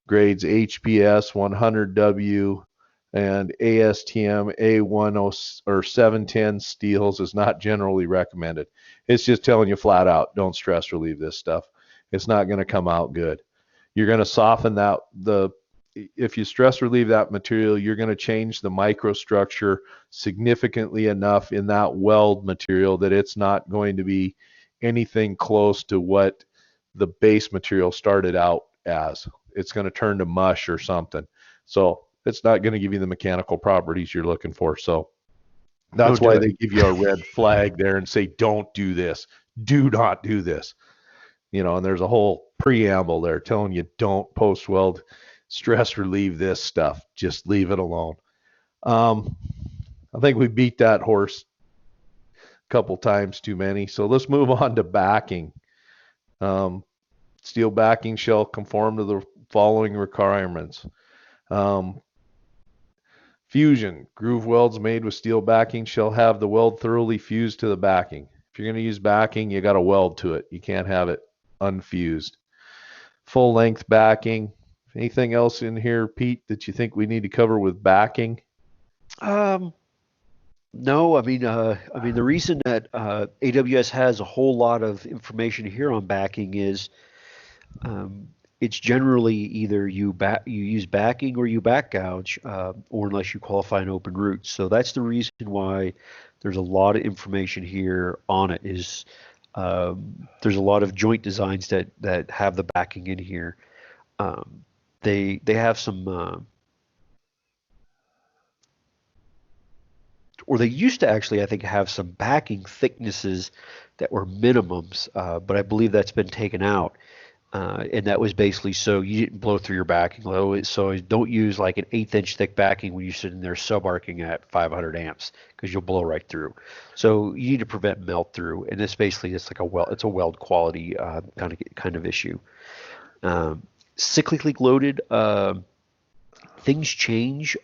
grades HPS 100W, and ASTM A10 or 710 steels is not generally recommended. It's just telling you flat out, don't stress relieve this stuff. It's not going to come out good. You're going to soften the if you stress relieve that material, you're going to change the microstructure significantly enough in that weld material that it's not going to be anything close to what the base material started out as. It's going to turn to mush or something. So it's not going to give you the mechanical properties you're looking for. So that's why they give you a red flag there and say, don't do this. Do not do this. And there's a whole preamble there telling you don't post weld, stress relieve this stuff. Just leave it alone. I think we beat that horse a couple times too many. So let's move on to backing. Steel backing shall conform to the following requirements. Fusion. Groove welds made with steel backing shall have the weld thoroughly fused to the backing. If you're going to use backing, you got to weld to it. You can't have it unfused. Full length backing. Anything else in here, Pete, that you think we need to cover with backing? No, I mean the reason that AWS has a whole lot of information here on backing is it's generally either you use backing or you back gouge, or unless you qualify an open root. So that's the reason why there's a lot of information here on it. Is there's a lot of joint designs that have the backing in here. They have some, or they used to actually, I think, have some backing thicknesses that were minimums, but I believe that's been taken out. And that was basically so you didn't blow through your backing. So don't use like an 1/8 inch thick backing when you're sitting there sub-arcing at 500 amps because you'll blow right through. So you need to prevent melt through. And this basically it's like it's a weld quality kind of issue. Cyclically loaded, things change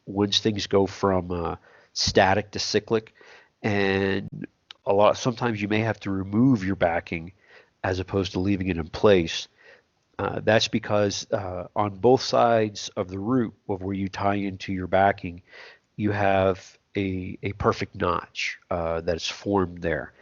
once things go from static to cyclic, and sometimes you may have to remove your backing as opposed to leaving it in place. That's because on both sides of the root of where you tie into your backing, you have a perfect notch that's formed there.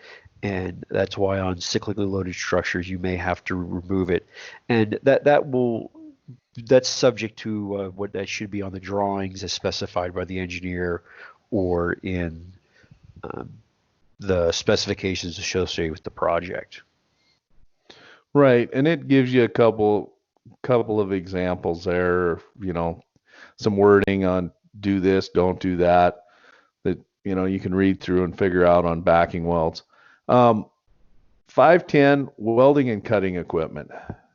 And that's why on cyclically loaded structures, you may have to remove it. And that's subject to what that should be on the drawings as specified by the engineer or in the specifications associated with the project. Right, and it gives you a couple of examples there, some wording on do this, don't do that you can read through and figure out on backing welds. 510 welding and cutting equipment.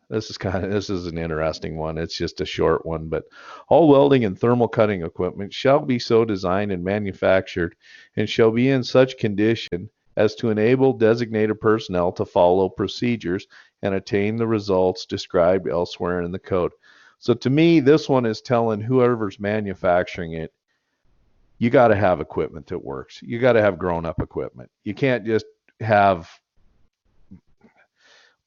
This is an interesting one. It's just a short one, but all welding and thermal cutting equipment shall be so designed and manufactured and shall be in such condition as to enable designated personnel to follow procedures and attain the results described elsewhere in the code. So to me, this one is telling whoever's manufacturing it, you got to have equipment that works. You got to have grown-up equipment. You can't just have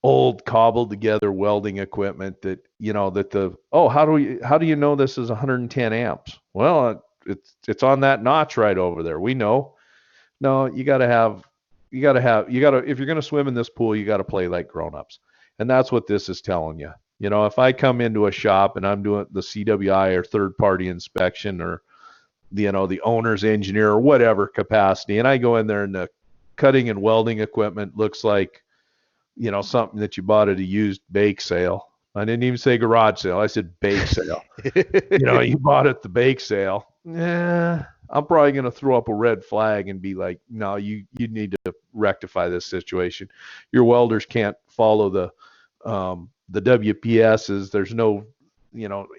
old cobbled together welding equipment that how do you know this is 110 amps? Well, it's on that notch right over there. We know. No, if you're going to swim in this pool, you got to play like grown-ups. And that's what this is telling you. If I come into a shop and I'm doing the CWI or third-party inspection or the owner's engineer or whatever capacity, and I go in there and the cutting and welding equipment looks like something that you bought at a used bake sale. I didn't even say garage sale. I said bake sale. You bought it at the bake sale. Yeah, I'm probably going to throw up a red flag and be like, no, you need to rectify this situation. Your welders can't follow the WPSs. There's no,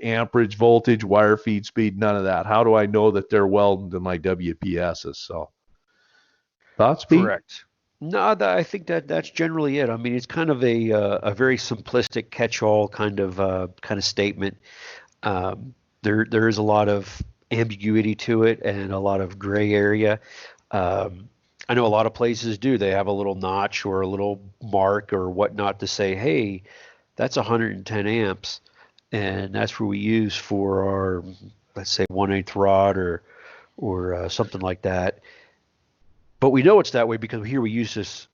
amperage, voltage, wire feed speed, none of that. How do I know that they're welding to my WPSs? So, thoughts, Pete? Correct. No, I think that's generally it. I mean, it's kind of a very simplistic catch-all kind of statement. There is a lot of ambiguity to it and a lot of gray area. I know a lot of places do. They have a little notch or a little mark or whatnot to say, hey, that's 110 amps, and that's what we use for our, let's say, 1/8 rod or something like that. But we know it's that way because here we use this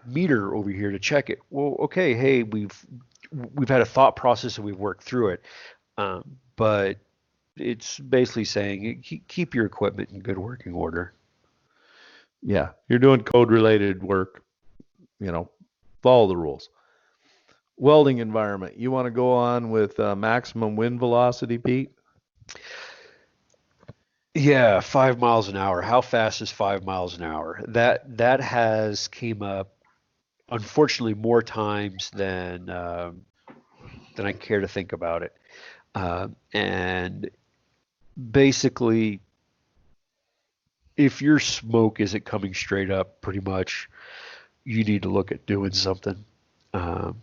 meter over here to check it. Well, okay, hey, we've had a thought process and we've worked through it. but it's basically saying keep your equipment in good working order. Yeah, you're doing code related work, follow the rules. Welding environment. You want to go on with maximum wind velocity, Pete? Yeah, 5 miles an hour. How fast is 5 miles an hour? That has came up, unfortunately, more times than I care to think about it. And basically, if your smoke isn't coming straight up, pretty much, you need to look at doing something. Um,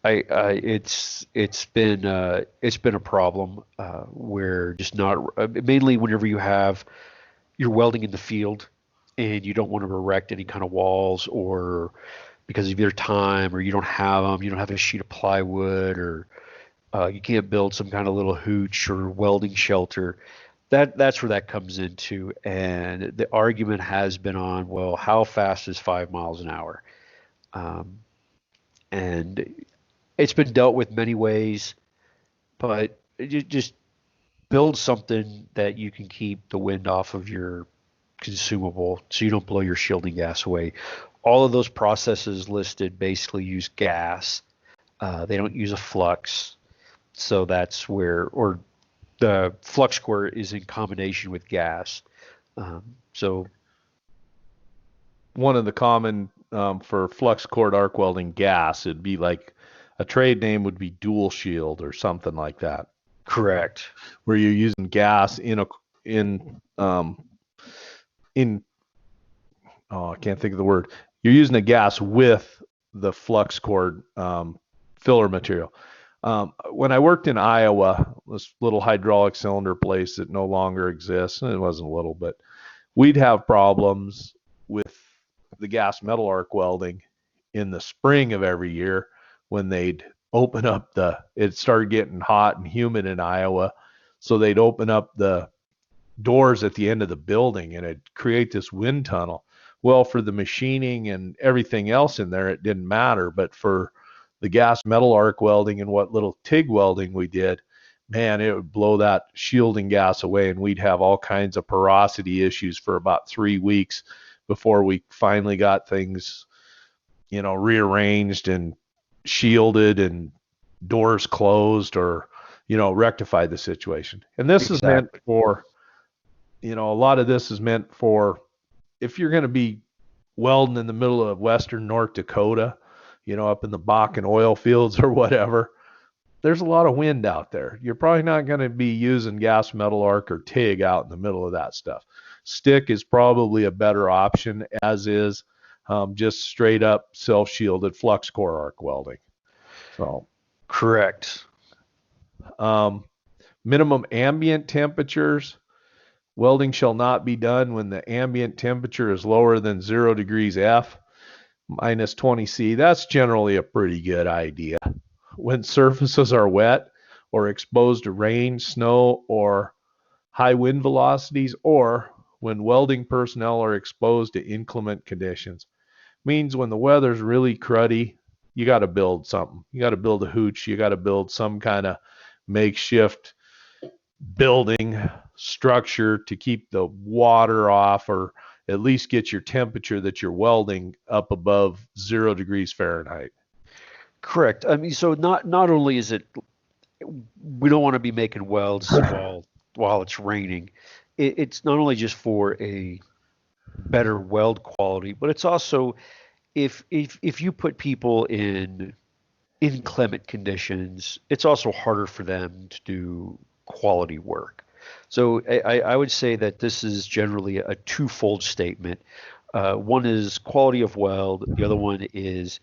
it's been a problem where just not mainly whenever you're welding in the field and you don't want to erect any kind of walls, or because of your time, or you don't have a sheet of plywood, or you can't build some kind of little hooch or welding shelter. That's where that comes into, and the argument has been on, well, how fast is 5 miles an hour? Um, and it's been dealt with many ways, but you just build something that you can keep the wind off of your consumable so you don't blow your shielding gas away. All of those processes listed basically use gas. They don't use a flux. So that's where, or the flux core is in combination with gas. So One of the common for flux core arc welding gas, it'd be like a trade name would be dual shield or something like that, correct. where you're using gas in oh, I can't think of the word. You're using a gas with the flux core filler material. When I worked in Iowa, this little hydraulic cylinder place that no longer exists, and it wasn't little, but we'd have problems with the gas metal arc welding in the spring of every year when they'd open up it started getting hot and humid in Iowa. So they'd open up the doors at the end of the building and it'd create this wind tunnel. Well, for the machining and everything else in there, it didn't matter. But for the gas metal arc welding and what little TIG welding we did, man, it would blow that shielding gas away, and we'd have all kinds of porosity issues for about 3 weeks before we finally got things, rearranged and shielded and doors closed, or, rectified the situation. And this is meant for, a lot of this is meant for if you're going to be welding in the middle of western North Dakota, up in the Bakken oil fields or whatever. There's a lot of wind out there. You're probably not going to be using gas metal arc or TIG out in the middle of that stuff. Stick is probably a better option, as is just straight up self-shielded flux core arc welding. So, Correct. Minimum ambient temperatures. Welding shall not be done when the ambient temperature is lower than 0 degrees F, minus 20 C. That's generally a pretty good idea. When surfaces are wet or exposed to rain, snow, or high wind velocities, or when welding personnel are exposed to inclement conditions. Means when the weather's really cruddy, you got to build something. You got to build a hooch. You got to build some kind of makeshift building structure to keep the water off, or at least get your temperature that you're welding up above 0 degrees Fahrenheit. Correct. I mean, so not only is it, we don't want to be making welds while it's raining. It's not only just for a better weld quality, but it's also if you put people in inclement conditions, it's also harder for them to do quality work. So I would say that this is generally a twofold statement. One is quality of weld. The other one is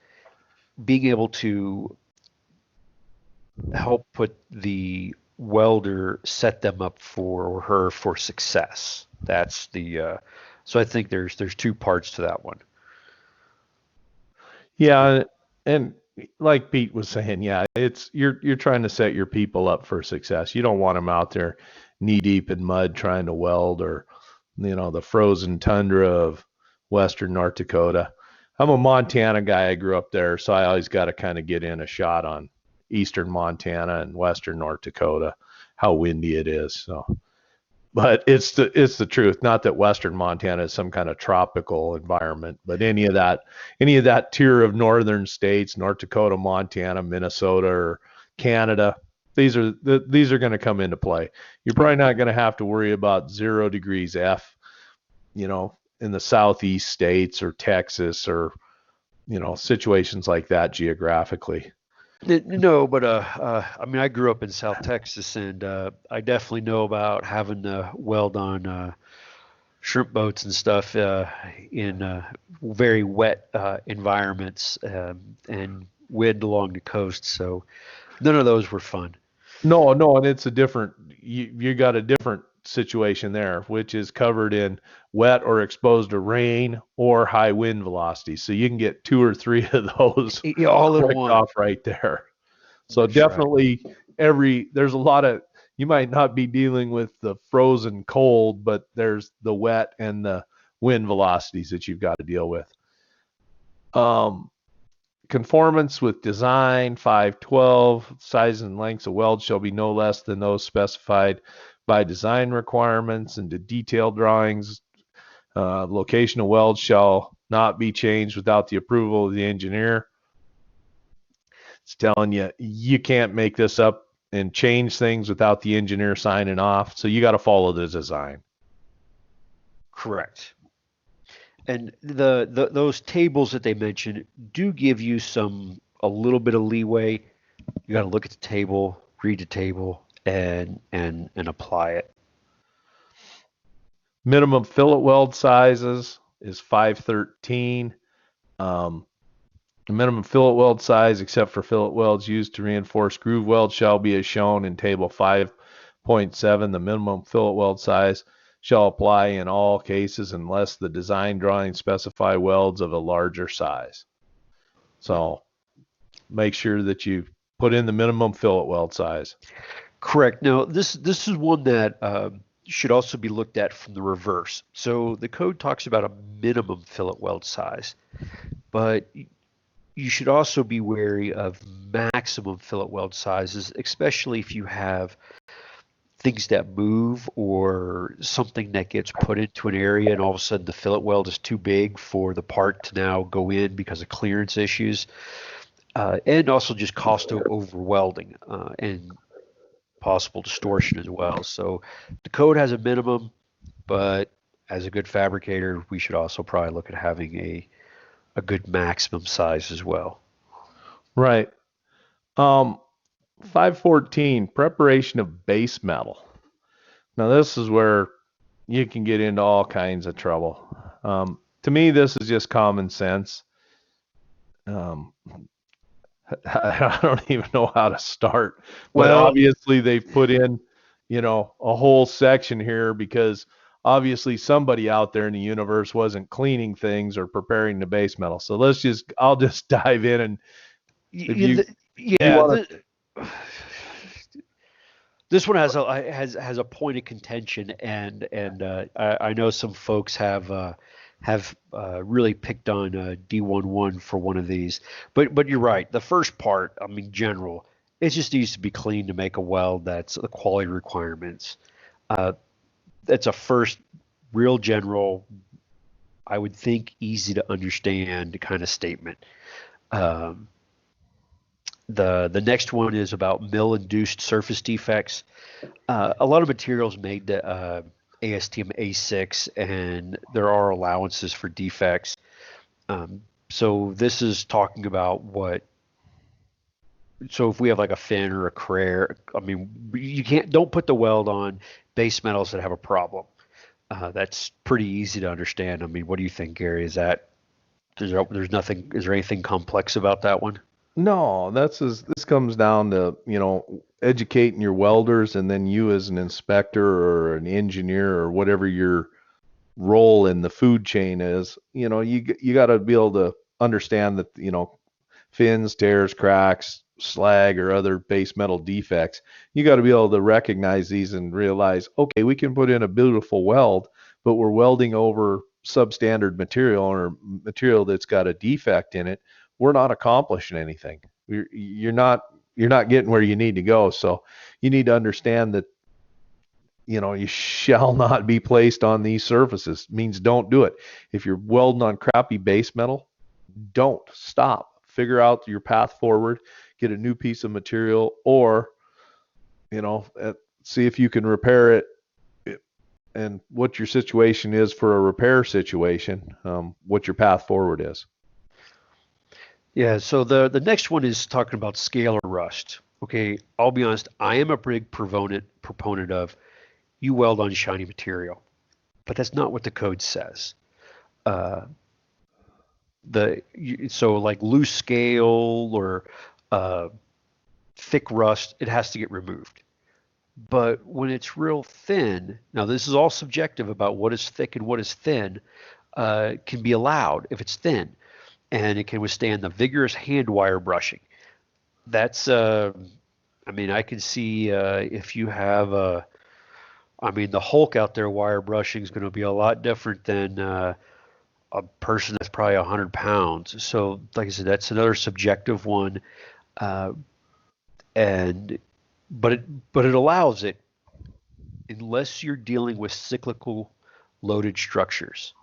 being able to help put the welder set them up for, or her for success. That's the so I think there's two parts to that one. Yeah, and like Pete was saying, yeah, it's you're trying to set your people up for success. You don't want them out there knee deep in mud trying to weld, or the frozen tundra of western North Dakota. I'm a Montana guy. I grew up there, so I always got to kind of get in a shot on eastern Montana and western North Dakota, how windy it is. So, but it's the truth. Not that western Montana is some kind of tropical environment, but any of that tier of northern states, North Dakota, Montana, Minnesota, or Canada, these are going to come into play. You're probably not going to have to worry about 0 degrees F, in the southeast states or Texas or, situations like that geographically. No, but I mean, I grew up in South Texas, and I definitely know about having to weld on shrimp boats and stuff in very wet environments and wind along the coast. So none of those were fun. No, and it's a different, you got a different situation there, which is covered in wet or exposed to rain or high wind velocity. So you can get 2 or 3 of those All in clicked one. off right there. So That's definitely there's a lot of, you might not be dealing with the frozen cold, but there's the wet and the wind velocities that you've got to deal with. Conformance with design 512, size and lengths of welds shall be no less than those specified by design requirements, and the detailed drawings. Location of welds shall not be changed without the approval of the engineer. It's telling you can't make this up and change things without the engineer signing off. So you got to follow the design. Correct. And those tables that they mentioned do give you a little bit of leeway. You got to look at the table, read the table, and apply it. Minimum fillet weld sizes is 513. The minimum fillet weld size, except for fillet welds used to reinforce groove welds, shall be as shown in table 5.7. The minimum fillet weld size shall apply in all cases unless the design drawings specify welds of a larger size. So make sure that you put in the minimum fillet weld size. Correct. Now, this is one that should also be looked at from the reverse. So the code talks about a minimum fillet weld size, but you should also be wary of maximum fillet weld sizes, especially if you have things that move or something that gets put into an area and all of a sudden the fillet weld is too big for the part to now go in because of clearance issues, and also just cost over welding and possible distortion as well. So the code has a minimum, but as a good fabricator, we should also probably look at having a good maximum size as well. Right. 514, preparation of base metal. Now this is where you can get into all kinds of trouble. To me, this is just common sense. I don't even know how to start. But obviously they've put in, a whole section here because obviously somebody out there in the universe wasn't cleaning things or preparing the base metal. So I'll just dive in and this one has a point of contention, and I know some folks have really picked on D1.1 for one of these, but you're right. The first part, I mean, general, it just needs to be clean to make a weld that's the quality requirements. That's a first real general, I would think easy to understand kind of statement. The next one is about mill-induced surface defects. A lot of materials made to ASTM A6, and there are allowances for defects. So this is talking about so if we have like a fin or a crayer, I mean, don't put the weld on base metals that have a problem. That's pretty easy to understand. I mean, what do you think, Gary? Is there anything complex about that one? No, this comes down to, educating your welders, and then you as an inspector or an engineer or whatever your role in the food chain is, you got to be able to understand that, fins, tears, cracks, slag, or other base metal defects. You got to be able to recognize these and realize, okay, we can put in a beautiful weld, but we're welding over substandard material or material that's got a defect in it. We're not accomplishing anything. You're not you're not getting where you need to go. So you need to understand that, you shall not be placed on these surfaces. It means don't do it. If you're welding on crappy base metal, don't stop. Figure out your path forward, get a new piece of material, or, see if you can repair it, and what your situation is for a repair situation, what your path forward is. Yeah, so the next one is talking about scalar rust. Okay, I'll be honest, I am a big proponent of you weld on shiny material, but that's not what the code says. So like loose scale or thick rust, it has to get removed. But when it's real thin, now this is all subjective about what is thick and what is thin, can be allowed if it's thin, and it can withstand the vigorous hand wire brushing. That's, I can see if you have the Hulk out there wire brushing is going to be a lot different than a person that's probably 100 pounds. So, like I said, that's another subjective one, and but it allows it unless you're dealing with cyclical loaded structures,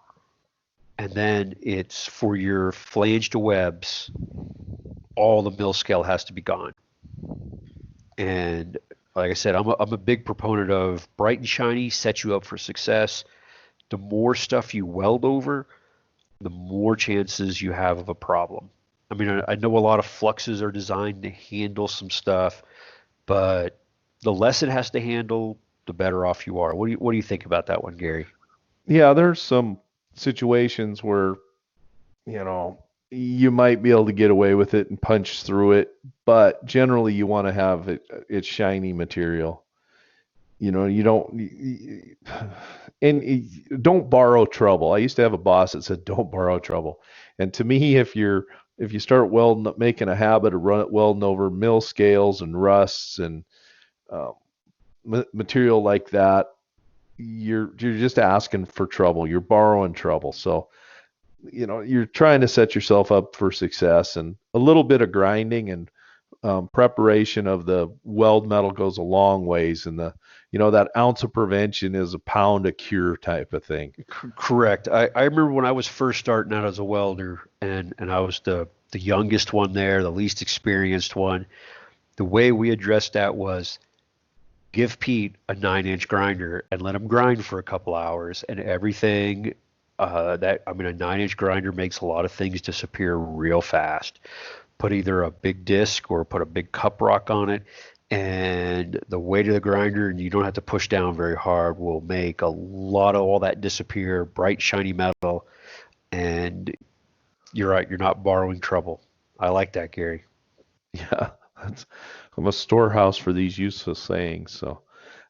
and then it's for your flanged webs. All the mill scale has to be gone, and like I said, I'm a big proponent of bright and shiny sets you up for success. The more stuff you weld over, the more chances you have of a problem. I mean, I know a lot of fluxes are designed to handle some stuff, but the less it has to handle, the better off you are. What do you think about that one, Gary? Yeah, there's some situations where, you might be able to get away with it and punch through it, but generally you want to have it's shiny material. You don't, and don't borrow trouble. I used to have a boss that said, don't borrow trouble. And to me, if you start welding, making a habit of welding over mill scales and rusts and uh, material like that, you're just asking for trouble. You're borrowing trouble. So, you're trying to set yourself up for success, and a little bit of grinding and preparation of the weld metal goes a long ways. And that ounce of prevention is a pound of cure type of thing. Correct. I remember when I was first starting out as a welder, and I was the youngest one there, the least experienced one. The way we addressed that was give Pete a 9-inch grinder and let him grind for a couple hours, and everything a 9-inch grinder makes a lot of things disappear real fast. Put either a big disc or put a big cup rock on it, and the weight of the grinder, and you don't have to push down very hard, will make a lot of all that disappear, bright, shiny metal, and you're right, you're not borrowing trouble. I like that, Gary. Yeah, I'm a storehouse for these useless sayings. So,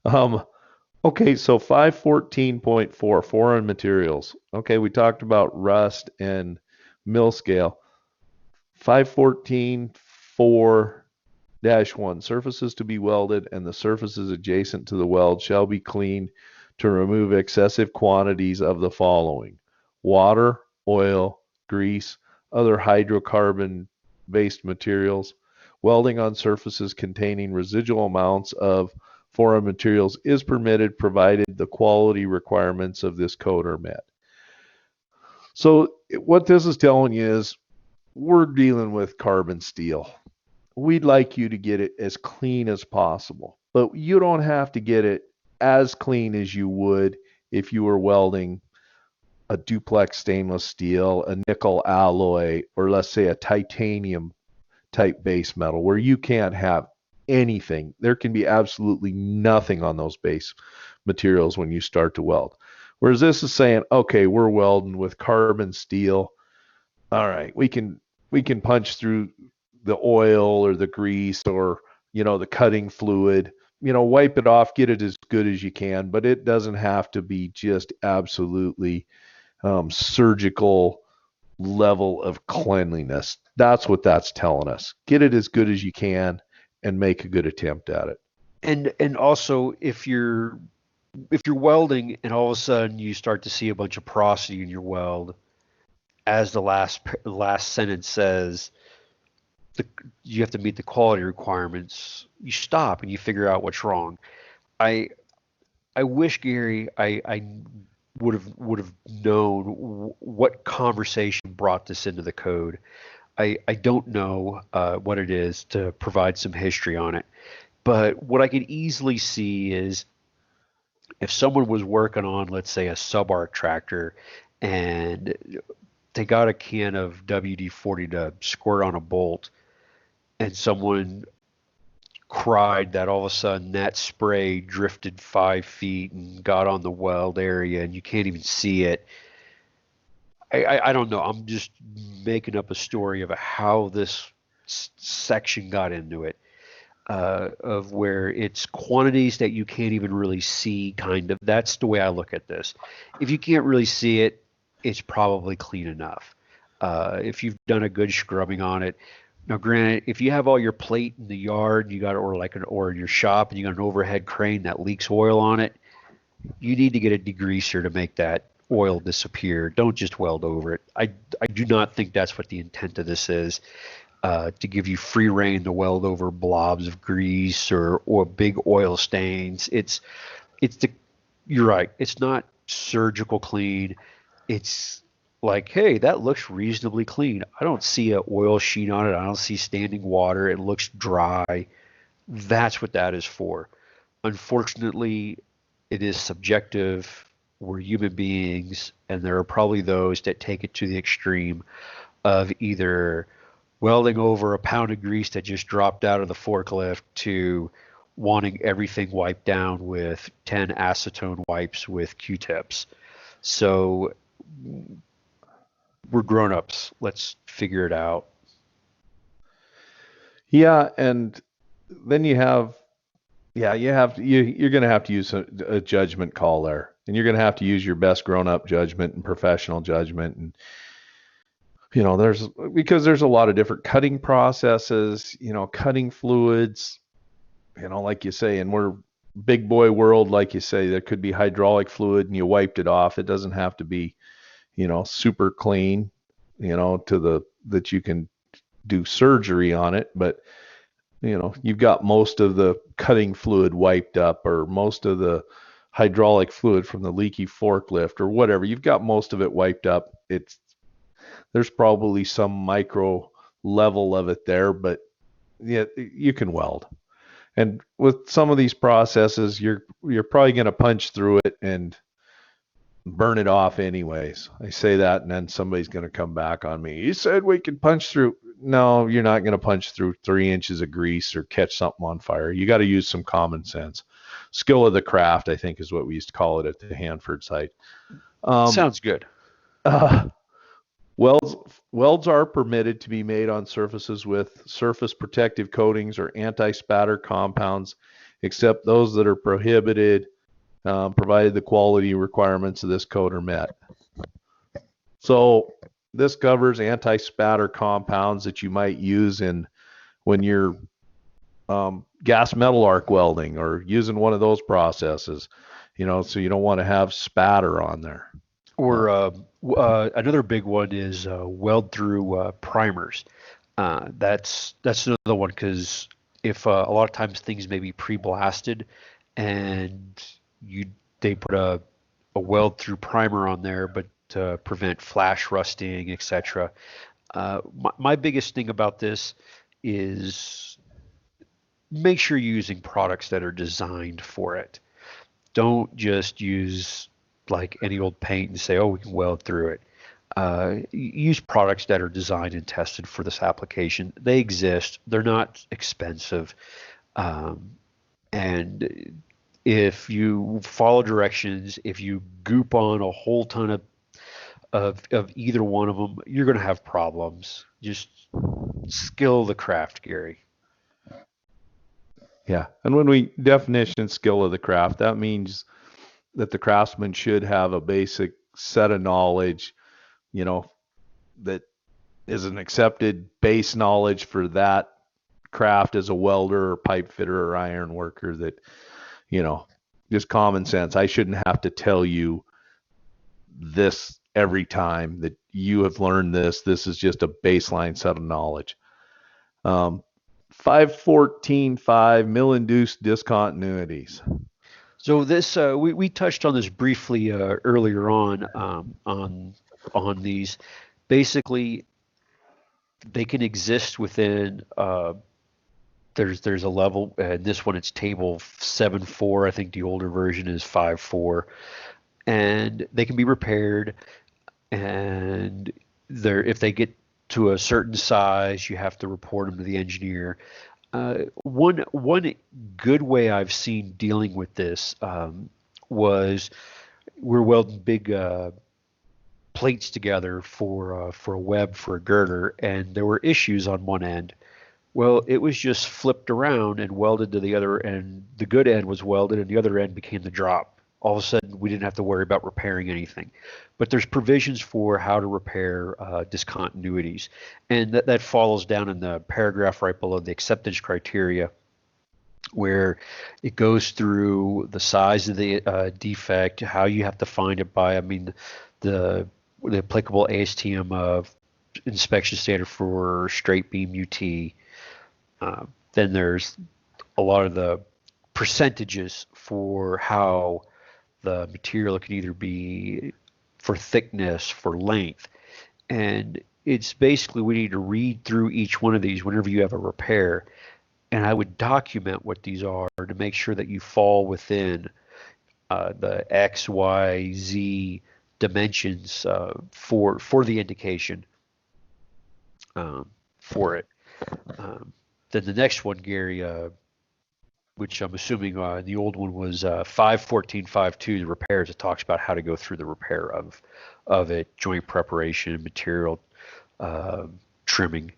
um, okay, so 514.4, foreign materials. Okay, we talked about rust and mill scale. 514.4-1, surfaces to be welded and the surfaces adjacent to the weld shall be cleaned to remove excessive quantities of the following: water, oil, grease, other hydrocarbon-based materials. Welding on surfaces containing residual amounts of foreign materials is permitted provided the quality requirements of this code are met. So what this is telling you is we're dealing with carbon steel. We'd like you to get it as clean as possible, but you don't have to get it as clean as you would if you were welding a duplex stainless steel, a nickel alloy, or let's say a titanium type base metal where you can't have anything. There can be absolutely nothing on those base materials when you start to weld. Whereas this is saying, okay, we're welding with carbon steel. All right, we can punch through the oil or the grease or the cutting fluid, wipe it off, get it as good as you can, but it doesn't have to be just absolutely surgical level of cleanliness. That's what that's telling us. Get it as good as you can and make a good attempt at it. And also, if you're welding and all of a sudden you start to see a bunch of porosity in your weld, as the last sentence says, you have to meet the quality requirements, you stop and you figure out what's wrong. I I wish, Gary, I would have known what conversation brought this into the code. I don't know what it is to provide some history on it. But what I could easily see is if someone was working on, let's say, a sub-arc tractor and they got a can of WD-40 to squirt on a bolt, and someone cried that all of a sudden that spray drifted 5 feet and got on the weld area and you can't even see it. I don't know. I'm just making up a story of how this section got into it, of where it's quantities that you can't even really see, kind of. That's the way I look at this. If you can't really see it, it's probably clean enough. If you've done a good scrubbing on it. Now, granted, if you have all your plate in the yard, you got or in your shop, and you got an overhead crane that leaks oil on it, you need to get a degreaser to make that oil disappear. Don't just weld over it. I do not think that's what the intent of this is, to give you free reign to weld over blobs of grease or big oil stains. You're right. It's not surgical clean. It's like, hey, that looks reasonably clean. I don't see an oil sheen on it. I don't see standing water. It looks dry. That's what that is for. Unfortunately, it is subjective. We're human beings, and there are probably those that take it to the extreme of either welding over a pound of grease that just dropped out of the forklift to wanting everything wiped down with 10 acetone wipes with Q-tips. So we're grown-ups. Let's figure it out. Yeah, and then you're going to have to use a judgment call there, and you're going to have to use your best grown-up judgment and professional judgment. And because there's a lot of different cutting processes, cutting fluids, like you say, and we're big boy world, like you say, there could be hydraulic fluid and you wiped it off. It doesn't have to be super clean, that you can do surgery on it, but you've got most of the cutting fluid wiped up, or most of the hydraulic fluid from the leaky forklift or whatever. You've got most of it wiped up. There's probably some micro level of it there, but yeah, you can weld. And with some of these processes, you're probably going to punch through it and burn it off anyways. I say that, and then somebody's going to come back on me. You said we could punch through. No, you're not going to punch through 3 inches of grease or catch something on fire. You got to use some common sense. Skill of the craft, I think, is what we used to call it at the Hanford site. Sounds good. Welds are permitted to be made on surfaces with surface protective coatings or anti-spatter compounds, except those that are prohibited, provided the quality requirements of this code are met. So this covers anti-spatter compounds that you might use when you're gas metal arc welding or using one of those processes, so you don't want to have spatter on there. Or another big one is weld through primers. That's another one, because if a lot of times things may be pre-blasted and they put a weld through primer on there, but to prevent flash rusting, etc. My biggest thing about this is make sure you're using products that are designed for it. Don't just use like any old paint and say, oh, we can weld through it. Use products that are designed and tested for this application. They exist. They're not expensive. And if you follow directions, if you goop on a whole ton of either one of them, you're going to have problems. Just skill the craft, Gary. Yeah, and when we definition skill of the craft, that means that the craftsman should have a basic set of knowledge, that is an accepted base knowledge for that craft as a welder or pipe fitter or iron worker, that, just common sense. I shouldn't have to tell you this every time that you have learned this. This is just a baseline set of knowledge. Um, 514.5 mill-induced discontinuities. So this we touched on this briefly earlier on these. Basically, they can exist within there's a level, and this one it's table 7.4. I think the older version is 5.4, and they can be repaired. And they're if they get to a certain size, you have to report them to the engineer. One good way I've seen dealing with this was we're welding big plates together for a web for a girder, and there were issues on one end. Well, it was just flipped around and welded to the other end. The good end was welded, and the other end became the drop. All of a sudden, we didn't have to worry about repairing anything. But there's provisions for how to repair discontinuities, and that follows down in the paragraph right below the acceptance criteria, where it goes through the size of the defect, how you have to find it by, I mean, the the applicable ASTM inspection standard for straight beam UT. Then there's a lot of the percentages for how the material can either be for thickness, for length, and it's basically we need to read through each one of these whenever you have a repair, and I would document what these are to make sure that you fall within the X, Y, Z dimensions for the indication for it. Um, then the next one, Gary, which I'm assuming the old one was 5.14.5.2, the repairs. It talks about how to go through the repair of it, joint preparation, material trimming.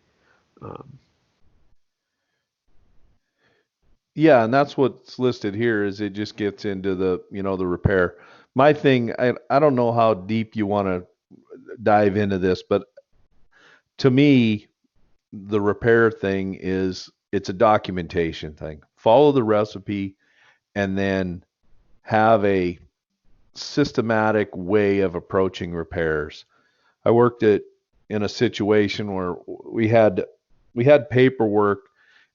Um, Yeah, and that's what's listed here is it just gets into the, the repair. My thing, I don't know how deep you want to dive into this, but to me, the repair thing is it's a documentation thing. Follow the recipe and then have a systematic way of approaching repairs. I worked in a situation where we had paperwork,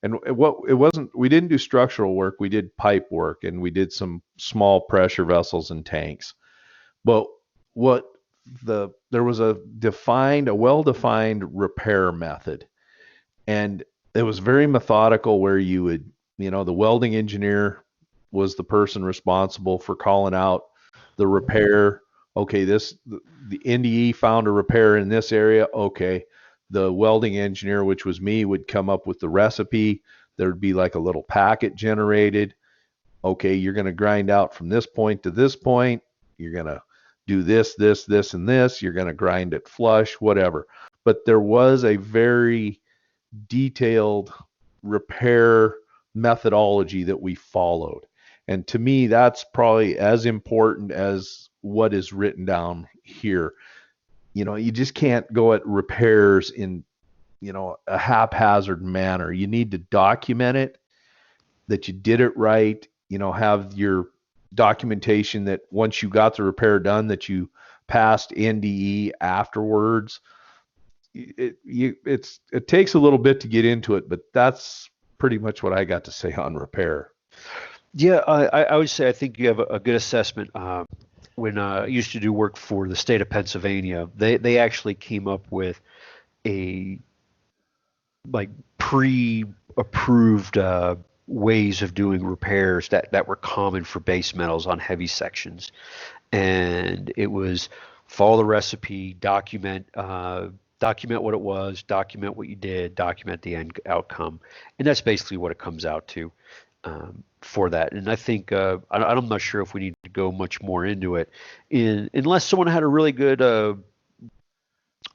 and it wasn't, we didn't do structural work, we did pipe work, and we did some small pressure vessels and tanks. But what there was a well-defined repair method, and it was very methodical where you would, the welding engineer was the person responsible for calling out the repair. Okay, the NDE found a repair in this area. Okay, the welding engineer, which was me, would come up with the recipe. There'd be like a little packet generated. Okay, you're going to grind out from this point to this point. You're going to do this, and this. You're going to grind it flush, whatever. But there was a very detailed repair methodology that we followed. And to me, that's probably as important as what is written down here. You just can't go at repairs in, a haphazard manner. You need to document it, that you did it right, have your documentation that once you got the repair done, that you passed NDE afterwards. It takes a little bit to get into it, but that's pretty much what I got to say on repair. Yeah, I would say I think you have a good assessment. When I used to do work for the state of Pennsylvania, they actually came up with a like pre-approved ways of doing repairs that were common for base metals on heavy sections, and it was follow the recipe, document what it was, document what you did, document the end outcome, and that's basically what it comes out to for that. And I think I'm not sure if we need to go much more into it, unless someone had a really good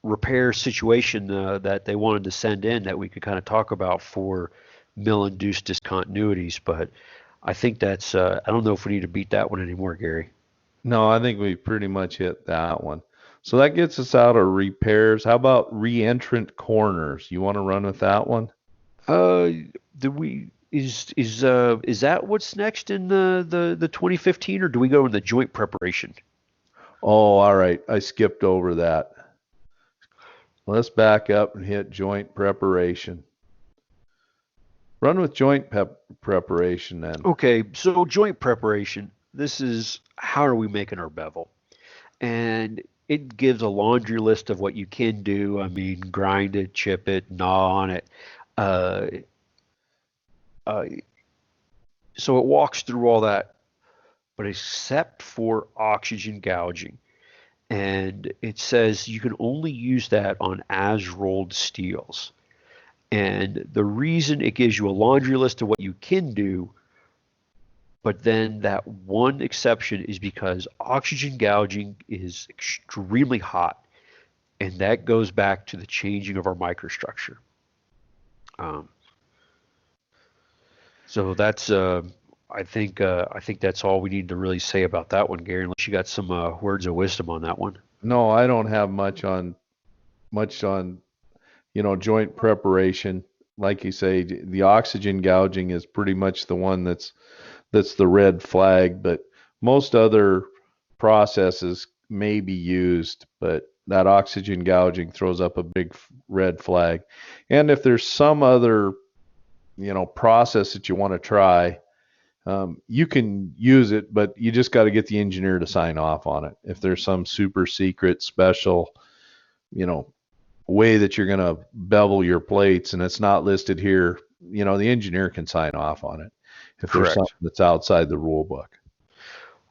repair situation that they wanted to send in that we could kind of talk about for mill-induced discontinuities. But I think that's I don't know if we need to beat that one anymore, Gary. No, I think we pretty much hit that one. So that gets us out of repairs. How about re-entrant corners? You want to run with that one? Uh, do we is that what's next in the 2015, or do we go in the joint preparation? Oh, all right. I skipped over that. Let's back up and hit joint preparation. Run with joint preparation then. Okay, so joint preparation. This is how are we making our bevel? And it gives a laundry list of what you can do. I mean, grind it, chip it, gnaw on it. Uh, uh, so it walks through all that, but except for oxygen gouging. And it says you can only use that on as rolled steels. And the reason it gives you a laundry list of what you can do, but then that one exception is because oxygen gouging is extremely hot, and that goes back to the changing of our microstructure. Um, so that's I think that's all we need to really say about that one, Gary. Unless you got some words of wisdom on that one. No, I don't have much on joint preparation. Like you say, the oxygen gouging is pretty much the one that's the red flag, but most other processes may be used, but that oxygen gouging throws up a big red flag. And if there's some other, process that you want to try, you can use it, but you just got to get the engineer to sign off on it. If there's some super secret special, way that you're going to bevel your plates and it's not listed here, the engineer can sign off on it if there's Correct. something that's outside the rule book.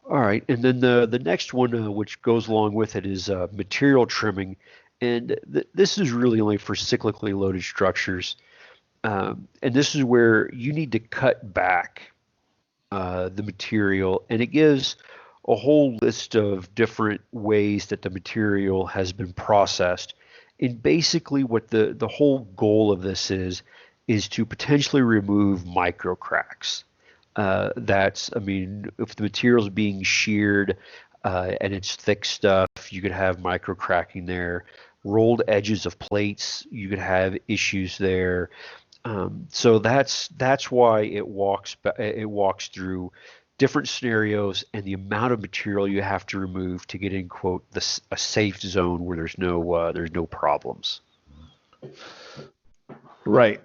All right, and then the next one, which goes along with it, is material trimming, and this is really only for cyclically loaded structures, and this is where you need to cut back the material, and it gives a whole list of different ways that the material has been processed. And basically, what the whole goal of this is to potentially remove micro cracks. I mean, if the material is being sheared and it's thick stuff, you could have micro cracking there. Rolled edges of plates, you could have issues there. So that's why it walks through different scenarios and the amount of material you have to remove to get in quote a safe zone where there's no problems. Right.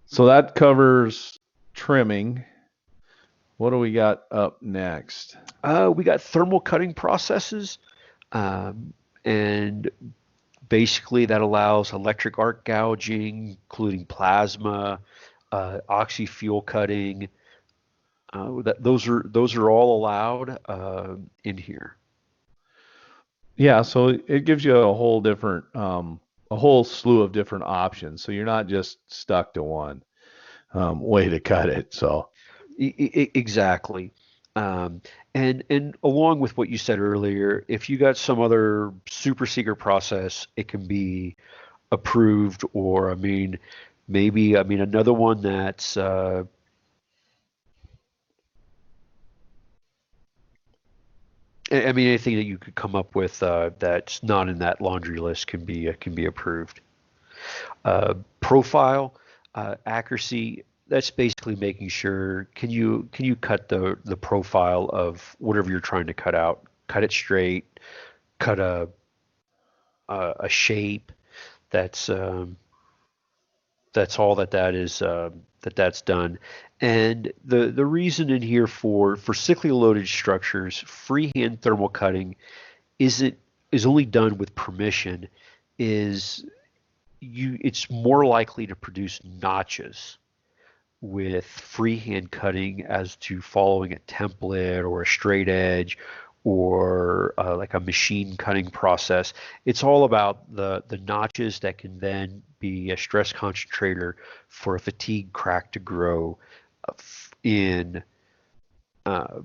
So that covers trimming. What do we got up next? We got thermal cutting processes, and basically that allows electric arc gouging, including plasma, oxy fuel cutting. Those are all allowed in here. Yeah, so it gives you a whole different, a whole slew of different options. So you're not just stuck to one way to cut it. So Exactly. Um, and along with what you said earlier, if you got some other super secret process, it can be approved, or I mean, maybe I mean another one that's I mean anything that you could come up with that's not in that laundry list can be approved. Profile accuracy. That's basically making sure can you cut the profile of whatever you're trying to cut out, cut it straight, cut a shape. That's that's all that is that's done. And the reason in here for cyclically loaded structures, freehand thermal cutting isn't is only done with permission. Is it's more likely to produce notches with freehand cutting as to following a template or a straight edge or like a machine cutting process. It's all about the notches that can then be a stress concentrator for a fatigue crack to grow in uh,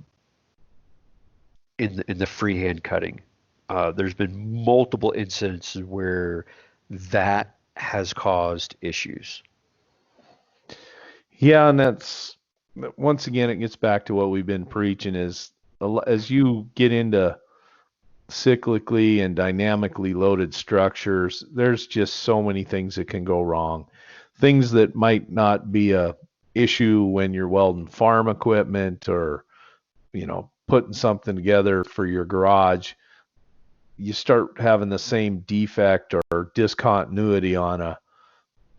in the freehand cutting. There's been multiple incidents where that has caused issues. yeah, and that's once again it gets back to what we've been preaching is as you get into cyclically and dynamically loaded structures, there's just so many things that can go wrong. Things that might not be a issue when you're welding farm equipment or, putting something together for your garage. You start having the same defect or discontinuity on a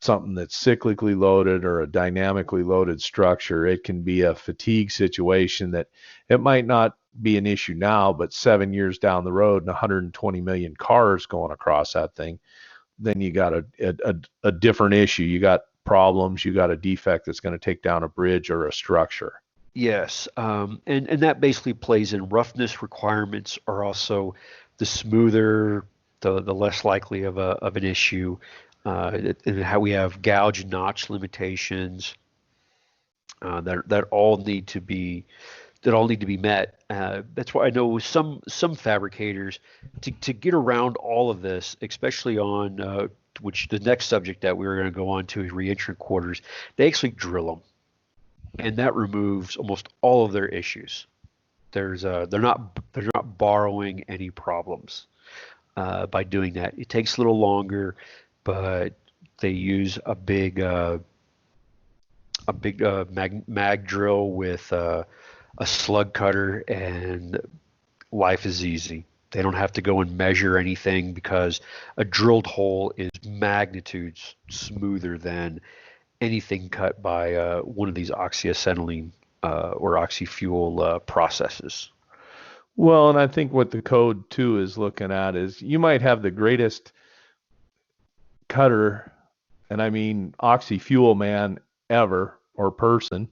something that's cyclically loaded or a dynamically loaded structure. It can be a fatigue situation that it might not be an issue now, but 7 years down the road and 120 million cars going across that thing, then you got a different issue. You got problems. You got a defect that's going to take down a bridge or a structure. Yes, and that basically plays in roughness requirements are also the smoother, the less likely of an issue, and how we have gouge and notch limitations that all need to be met. That's why I know some fabricators to get around all of this, especially on which the next subject that we were going to go on to is reentrant quarters. They actually drill them, and that removes almost all of their issues. They're not borrowing any problems by doing that. It takes a little longer, but they use a big mag drill with a slug cutter, and life is easy. They don't have to go and measure anything because a drilled hole is magnitudes smoother than anything cut by one of these oxyacetylene or oxyfuel processes. Well, and I think what the code too is looking at is you might have the greatest cutter, and I mean oxyfuel man ever or person,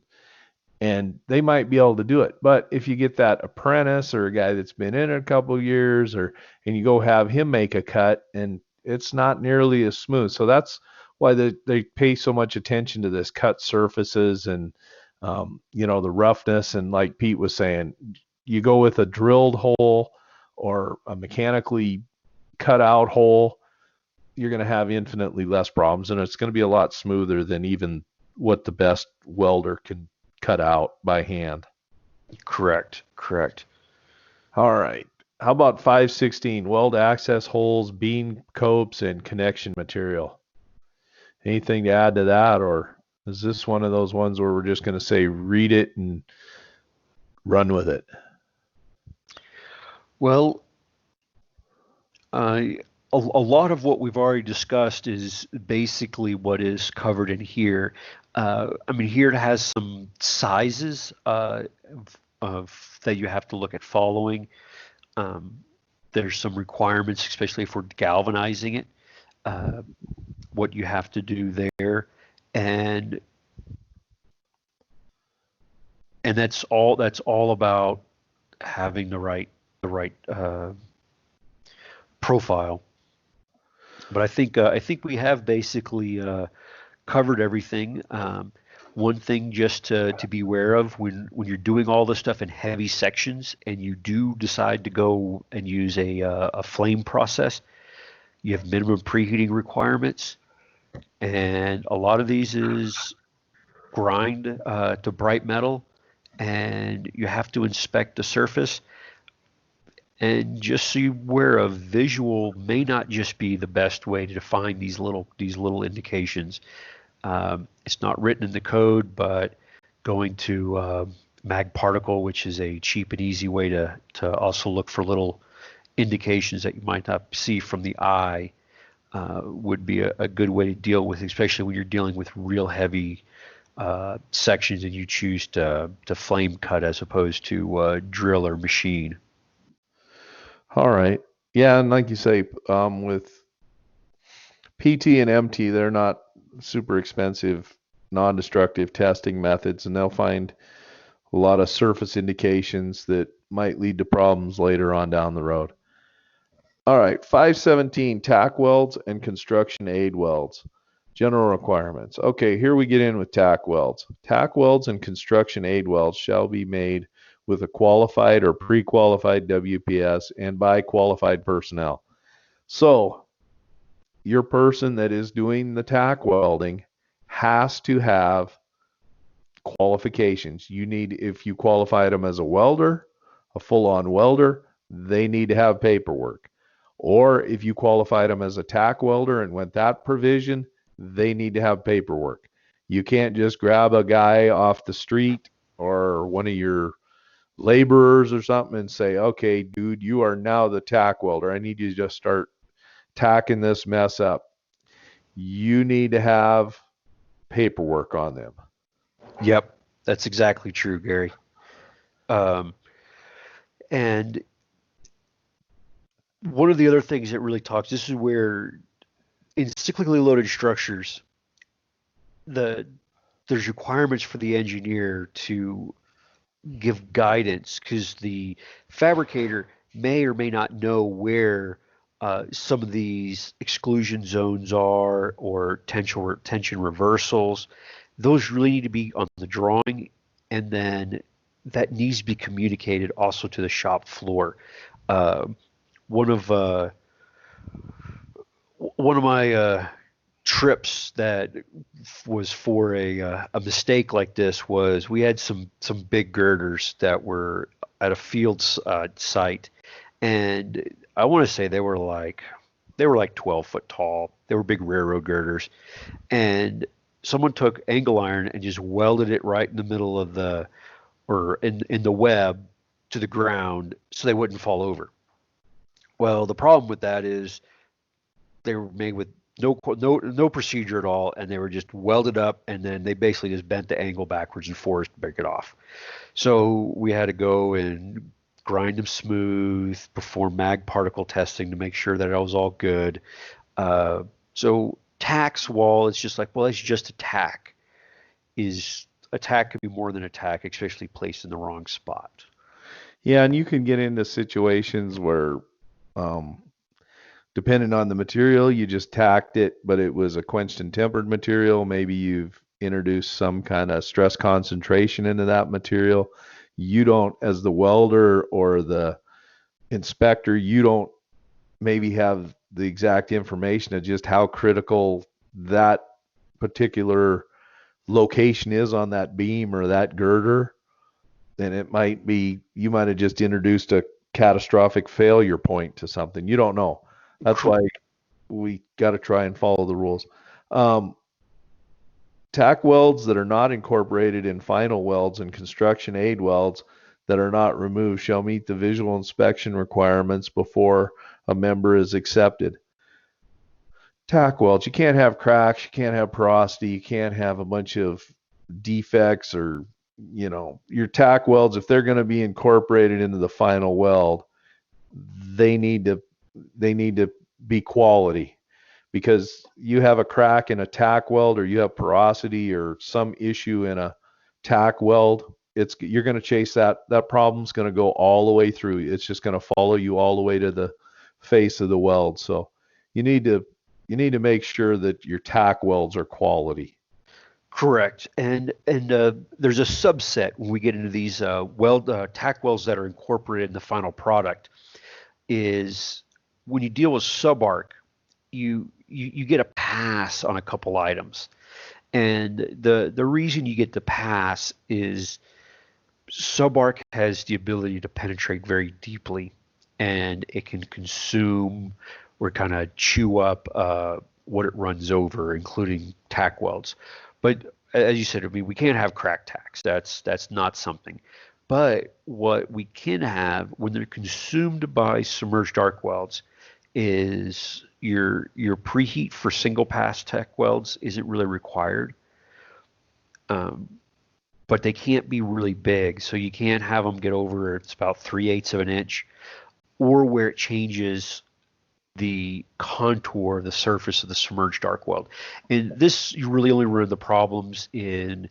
and they might be able to do it. But if you get that apprentice or a guy that's been in it a couple of years, and you go have him make a cut, and it's not nearly as smooth. So that's why they pay so much attention to this cut surfaces and the roughness. And like Pete was saying, you go with a drilled hole or a mechanically cut out hole, you're going to have infinitely less problems, and it's going to be a lot smoother than even what the best welder can cut out by hand. Correct. All right. How about 516, weld access holes, beam copes, and connection material? Anything to add to that, or is this one of those ones where we're just going to say read it and run with it? Well, a lot of what we've already discussed is basically what is covered in here. Here it has some sizes of that you have to look at following. There's some requirements, especially for galvanizing it, what you have to do there, and that's all about having the right profile. But I think we have basically covered everything. One thing just to be aware of when you're doing all this stuff in heavy sections and you do decide to go and use a flame process, you have minimum preheating requirements, and a lot of these is grind to bright metal, and you have to inspect the surface. And just so you're aware of, visual may not just be the best way to define these little indications. It's not written in the code, but going to mag particle, which is a cheap and easy way to also look for little indications that you might not see from the eye, would be a good way to deal with, especially when you're dealing with real heavy sections and you choose to flame cut as opposed to drill or machine. All right. Yeah, and like you say, with PT and MT, they're not super expensive, non-destructive testing methods, and they'll find a lot of surface indications that might lead to problems later on down the road. All right, 517, tack welds and construction aid welds. General requirements. Okay, here we get in with tack welds. Tack welds and construction aid welds shall be made with a qualified or pre-qualified WPS and by qualified personnel. So your person that is doing the tack welding has to have qualifications. You need, if you qualified them as a welder, a full-on welder, they need to have paperwork. Or if you qualified them as a tack welder and went that provision, they need to have paperwork. You can't just grab a guy off the street or one of your laborers or something and say, okay, dude, you are now the tack welder. I need you to just start tacking this mess up. you need to have paperwork on them. Yep, that's exactly true, Gary. Um, and one of the other things that really talks, this is where in cyclically loaded structures, the there's requirements for the engineer to give guidance because the fabricator may or may not know where some of these exclusion zones are or tension reversals. Those really need to be on the drawing, and then that needs to be communicated also to the shop floor. Uh, one of uh, one of my trips that was for a mistake like this was we had some big girders that were at a field site, and I want to say they were like 12 foot tall. They were big railroad girders, and someone took angle iron and just welded it right in the middle of the or in the web to the ground so they wouldn't fall over. Well, the problem with that is they were made with no procedure at all, and they were just welded up, and then they basically just bent the angle backwards and forced to break it off. So we had to go and grind them smooth, perform mag particle testing to make sure that it was all good. So tack's wall, it's just like, well, it's just a tack. Is a tack could be more than a tack, especially placed in the wrong spot. Yeah, and you can get into situations where, um, depending on the material, you just tacked it, but it was a quenched and tempered material. Maybe you've introduced some kind of stress concentration into that material. You don't, as the welder or the inspector, you don't maybe have the exact information of just how critical that particular location is on that beam or that girder. Then it might be, you might have just introduced a catastrophic failure point to something. You don't know. That's why we got to try and follow the rules. Um, Tack welds that are not incorporated in final welds and construction aid welds that are not removed shall meet the visual inspection requirements before a member is accepted. Tack welds, you can't have cracks, you can't have porosity, you can't have a bunch of defects or, your tack welds, if they're going to be incorporated into the final weld, they need to be quality, because you have a crack in a tack weld or you have porosity or some issue in a tack weld, you're going to chase that problem's going to go all the way through. It's just going to follow you all the way to the face of the weld. So you need to make sure that your tack welds are quality. Correct. And there's a subset when we get into these tack welds that are incorporated in the final product is when you deal with subarc, you get a pass on a couple items. And the reason you get the pass is subarc has the ability to penetrate very deeply, and it can consume or kind of chew up what it runs over, including tack welds. But as you said, I mean, we can't have crack tacks. That's not something. But what we can have when they're consumed by submerged arc welds is your preheat for single pass tack welds isn't really required. But they can't be really big, so you can't have them get over, it's about 3/8 of an inch, or where it changes the contour of the surface of the submerged arc weld. And this, you really only run into problems in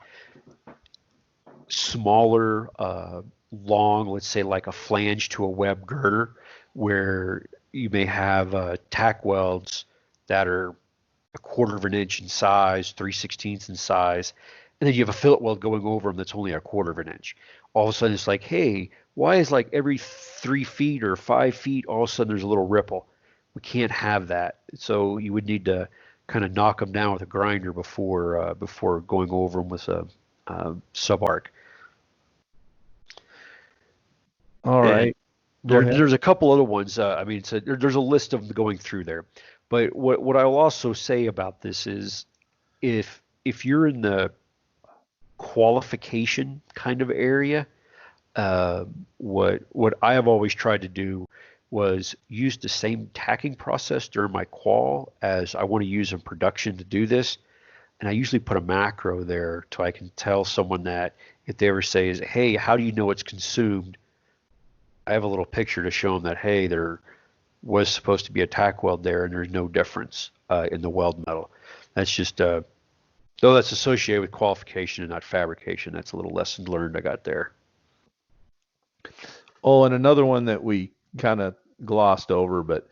smaller, long, let's say like a flange to a web girder, where you may have tack welds that are 1/4 of an inch in size, 3/16 in size, and then you have a fillet weld going over them that's only 1/4 of an inch. All of a sudden it's like, hey, why is like every 3 feet or 5 feet, all of a sudden there's a little ripple? We can't have that. So you would need to kind of knock them down with a grinder before going over them with a subarc. All right. There's a couple other ones. I mean, there's a list of them going through there. But what I'll also say about this is, if you're in the qualification kind of area, what I have always tried to do was use the same tacking process during my qual as I want to use in production to do this. And I usually put a macro there so I can tell someone that if they ever say, hey, how do you know it's consumed? I have a little picture to show them that, hey, there was supposed to be a tack weld there and there's no difference in the weld metal. That's just, though that's associated with qualification and not fabrication. That's a little lesson learned I got there. Oh, and another one that we kind of glossed over, but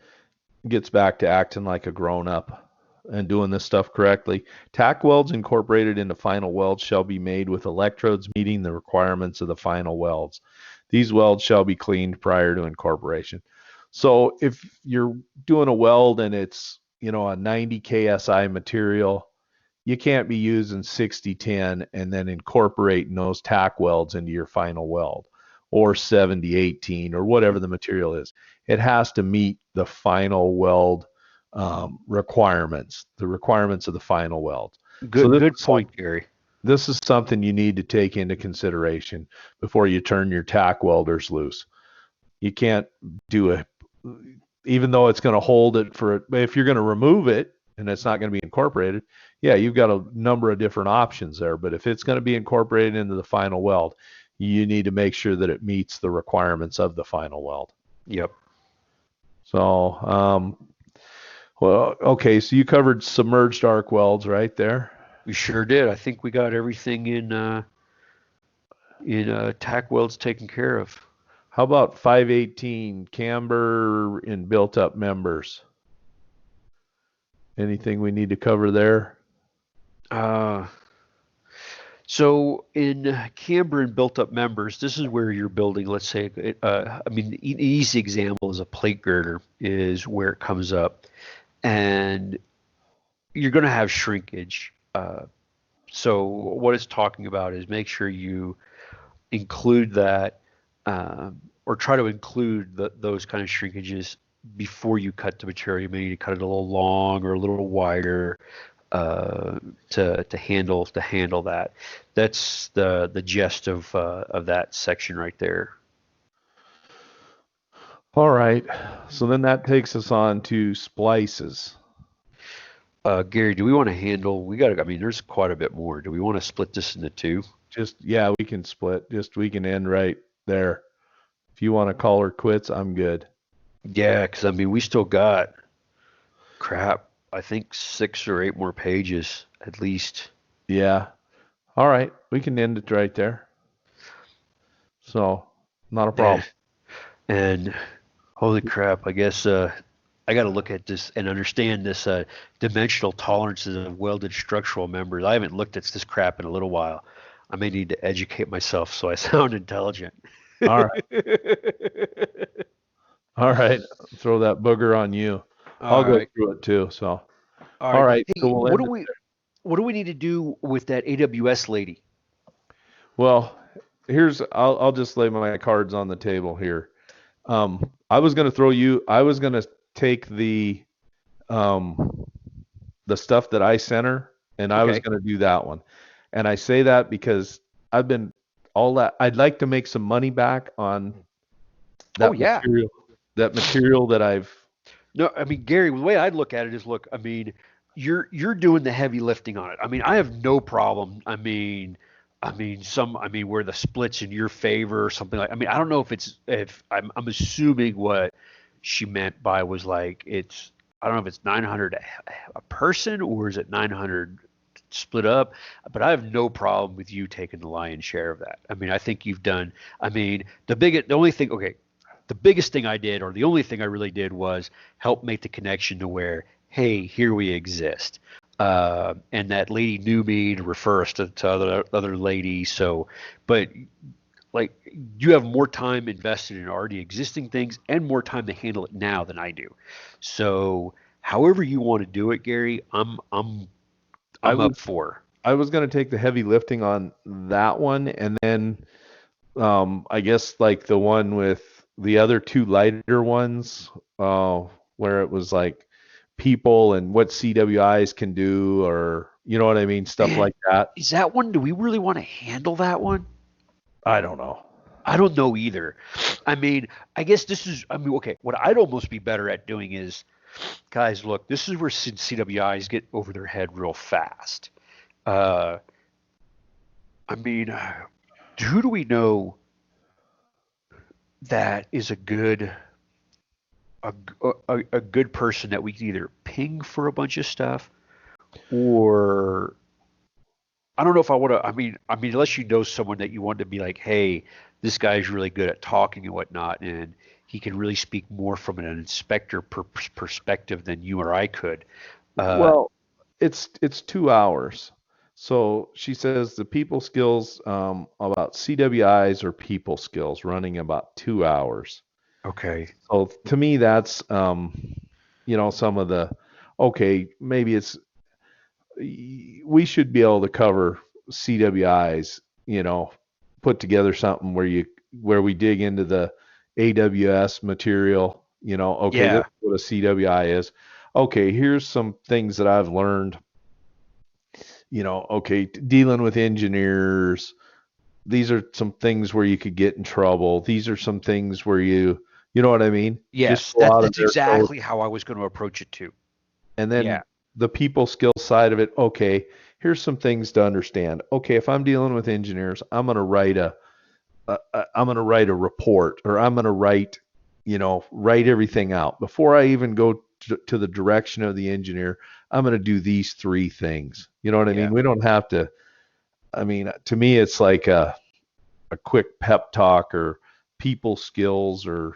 gets back to acting like a grown-up and doing this stuff correctly. Tack welds incorporated into final welds shall be made with electrodes meeting the requirements of the final welds. These welds shall be cleaned prior to incorporation. So if you're doing a weld and it's, a 90 KSI material, you can't be using 60-10 and then incorporating those tack welds into your final weld, or 70-18 or whatever the material is. It has to meet the final weld requirements, the requirements of the final weld. Good point, Gary. This is something you need to take into consideration before you turn your tack welders loose. You can't do even though it's going to hold it if you're going to remove it and it's not going to be incorporated, yeah, you've got a number of different options there. But if it's going to be incorporated into the final weld, you need to make sure that it meets the requirements of the final weld. Yep. So, well, okay, so you covered submerged arc welds right there. We sure did. I think we got everything in tack welds taken care of. How about 518 camber in built-up members? Anything we need to cover there? So in camber and built-up members, this is where you're building, let's say, an easy example is a plate girder is where it comes up. And you're going to have shrinkage. So what it's talking about is make sure you include that or try to include those kind of shrinkages before you cut the material. You may need to cut it a little long or a little wider to handle that. That's the gist of that section right there. All right. So then that takes us on to splices. Gary, do we want to handle? There's quite a bit more. Do we want to split this into two? Yeah, we can split. We can end right there. If you want to call her quits, I'm good. Yeah, because we still got I think 6 or 8 more pages at least. Yeah. All right. We can end it right there. So, not a problem. And holy crap, I guess I got to look at this and understand this dimensional tolerances of welded structural members. I haven't looked at this crap in a little while. I may need to educate myself so I sound intelligent. All right. All right. Throw that booger on you. I'll go through it too. So, all right. Hey, So what do we need to do with that AWS lady? Well, I'll just lay my cards on the table here. I was going to take the stuff that I sent her, and I was going to do that one. And I say that because I'd like to make some money back on that material. That material that I've. No, Gary, the way I'd look at it is, you're doing the heavy lifting on it. I have no problem. Where the splits in your favor or something like. I don't know if I'm assuming what she meant by was I don't know if it's 900 a person or is it 900 split up, but I have no problem with you taking the lion's share of that. I think you've done. The biggest thing I did, or the only thing I really did, was help make the connection to where, hey, here we exist. And that lady knew me to refer us to other ladies. So, but you have more time invested in already existing things and more time to handle it now than I do. So, however you want to do it, Gary, I'm up for. I was going to take the heavy lifting on that one, and then I guess the one with the other 2 lighter ones, where it was people and what CWIs can do, or you know what I mean, stuff like that. Is that one? Do we really want to handle that one? I don't know. I don't know either. I mean, I guess this is, I mean, okay, what I'd almost be better at doing is, guys, look, this is where CWIs get over their head real fast. Uh, I mean, who do we know that is a, a good person that we can either ping for a bunch of stuff, or I don't know if I want to. I mean, unless you know someone that you want to be like, hey, this guy's really good at talking and whatnot, and he can really speak more from an inspector perspective than you or I could. Uh, Well, it's 2 hours. So she says the people skills about CWIs or people skills running about 2 hours. okay. So to me, that's some of the okay, maybe it's we should be able to cover CWIs, put together something where we dig into the AWS material, okay, this Yeah. is what a CWI is. Okay, here's some things that I've learned, okay, dealing with engineers. These are some things where you could get in trouble. These are some things where you know what I mean? Just Yes. go out of That's there. So exactly how I was going to approach it too. and Yeah. then the people skill side of it, okay, here's some things to understand. Okay, if I'm dealing with engineers, I'm going to write a report, or I'm going to write everything out before I even go to the direction of the engineer. I'm going to do these three things. You know what I Yeah. mean? We don't have to. I mean, to me, it's like a quick pep talk or people skills, or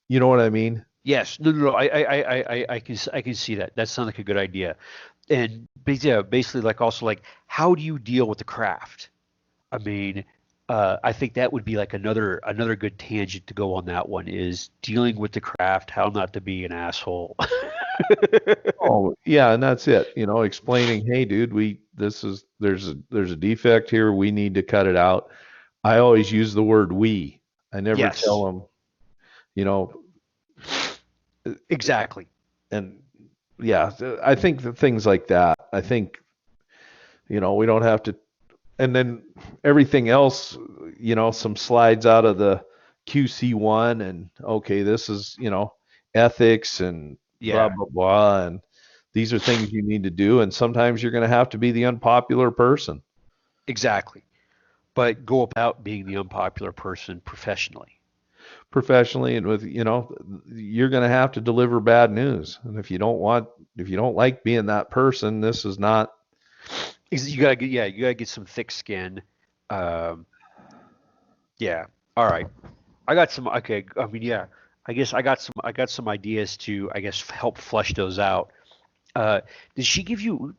you know what I mean? Yes. No. No. No. I can see that. That sounds like a good idea. And yeah, basically, like also like, how do you deal with the craft? I mean, I think that would be like another good tangent to go on that one is dealing with the craft, how not to be an asshole. Oh, yeah, and that's it. Explaining, hey, dude, there's a defect here. We need to cut it out. I always use the word we. I never tell Yes, them, you know, exactly. and yeah, I think the things like that. I think, we don't have to, and then everything else, some slides out of the QC1 and okay, this is, ethics and blah, Yeah, blah, blah. And these are things you need to do. And sometimes you're going to have to be the unpopular person exactly. But go about being the unpopular person professionally. professionally. And you're going to have to deliver bad news. And if you don't like being that person, this is not, You gotta get, yeah, you gotta get some thick skin. Um, yeah. All right. I got some. Okay. I mean, yeah. I guess I got some ideas to, I guess, help flesh those out. Uh, did she give you?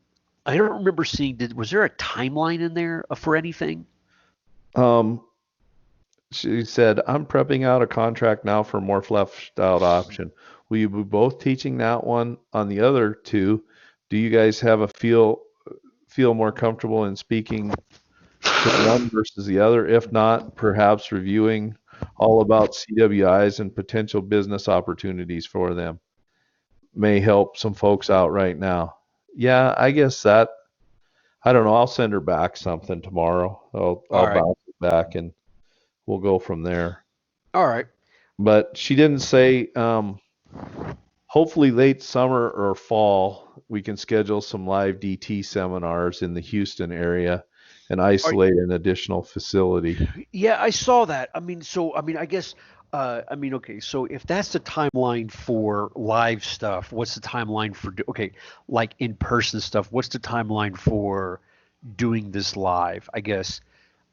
I don't remember seeing. Was there a timeline in there for anything? um, she said, I'm prepping out a contract now for a more fleshed out option. Will you be both teaching that one on the other two? Do you guys have a feel more comfortable in speaking to one versus the other? If not, perhaps reviewing all about CWIs and potential business opportunities for them may help some folks out right now. Yeah, I guess that I don't know. I'll send her back something tomorrow. I'll All right. bounce it back and we'll go from there. All right. But she didn't say. Hopefully, late summer or fall, we can schedule some live DT seminars in the Houston area and All right. isolate an additional facility. Yeah, I saw that. I mean, so I mean, I guess. I mean, okay. So if that's the timeline for live stuff, what's the timeline for? Okay, like in person stuff. What's the timeline for doing this live? I guess.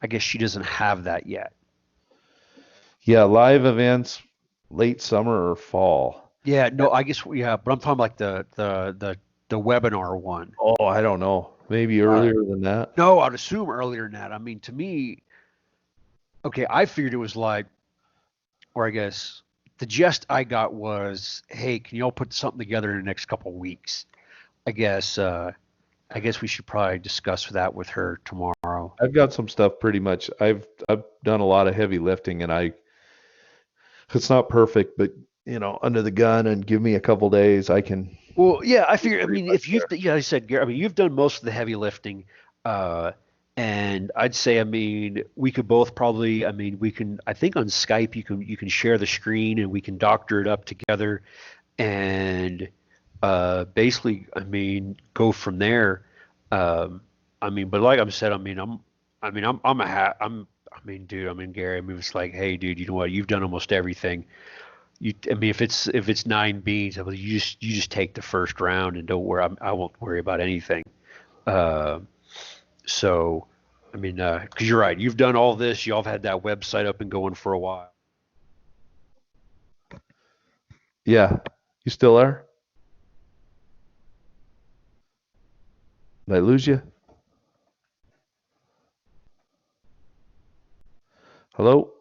I guess she doesn't have that yet. Yeah, live events late summer or fall. Yeah. No. I guess. Yeah. But I'm talking like the webinar one. Oh, I don't know. Maybe All right. earlier than that. No, I'd assume earlier than that. I mean, to me, okay, I figured it was like, or I guess the gist I got was, hey, can y'all put something together in the next couple of weeks? I guess, I guess we should probably discuss that with her tomorrow. I've got some stuff pretty much. I've done a lot of heavy lifting, and it's not perfect, but under the gun, and give me a couple days, I can Well, yeah, I be figure. I pretty mean, much if you've, there. yeah, I said, Garry, I mean, you've done most of the heavy lifting. Uh, And I'd say, I mean, we could both probably, I mean, I think on Skype you can share the screen and we can doctor it up together and basically, I mean, go from there. I mean, but like I said, I mean, dude, I mean, Gary, I mean, it's like, hey, dude, you know what? You've done almost everything. I mean, if it's nine beans, I mean, you just take the first round and don't worry. I won't worry about anything. Uh, so, I mean, because you're right, you've done all this. Y'all have had that website up and going for a while. Yeah. You still there? Did I lose you? Hello?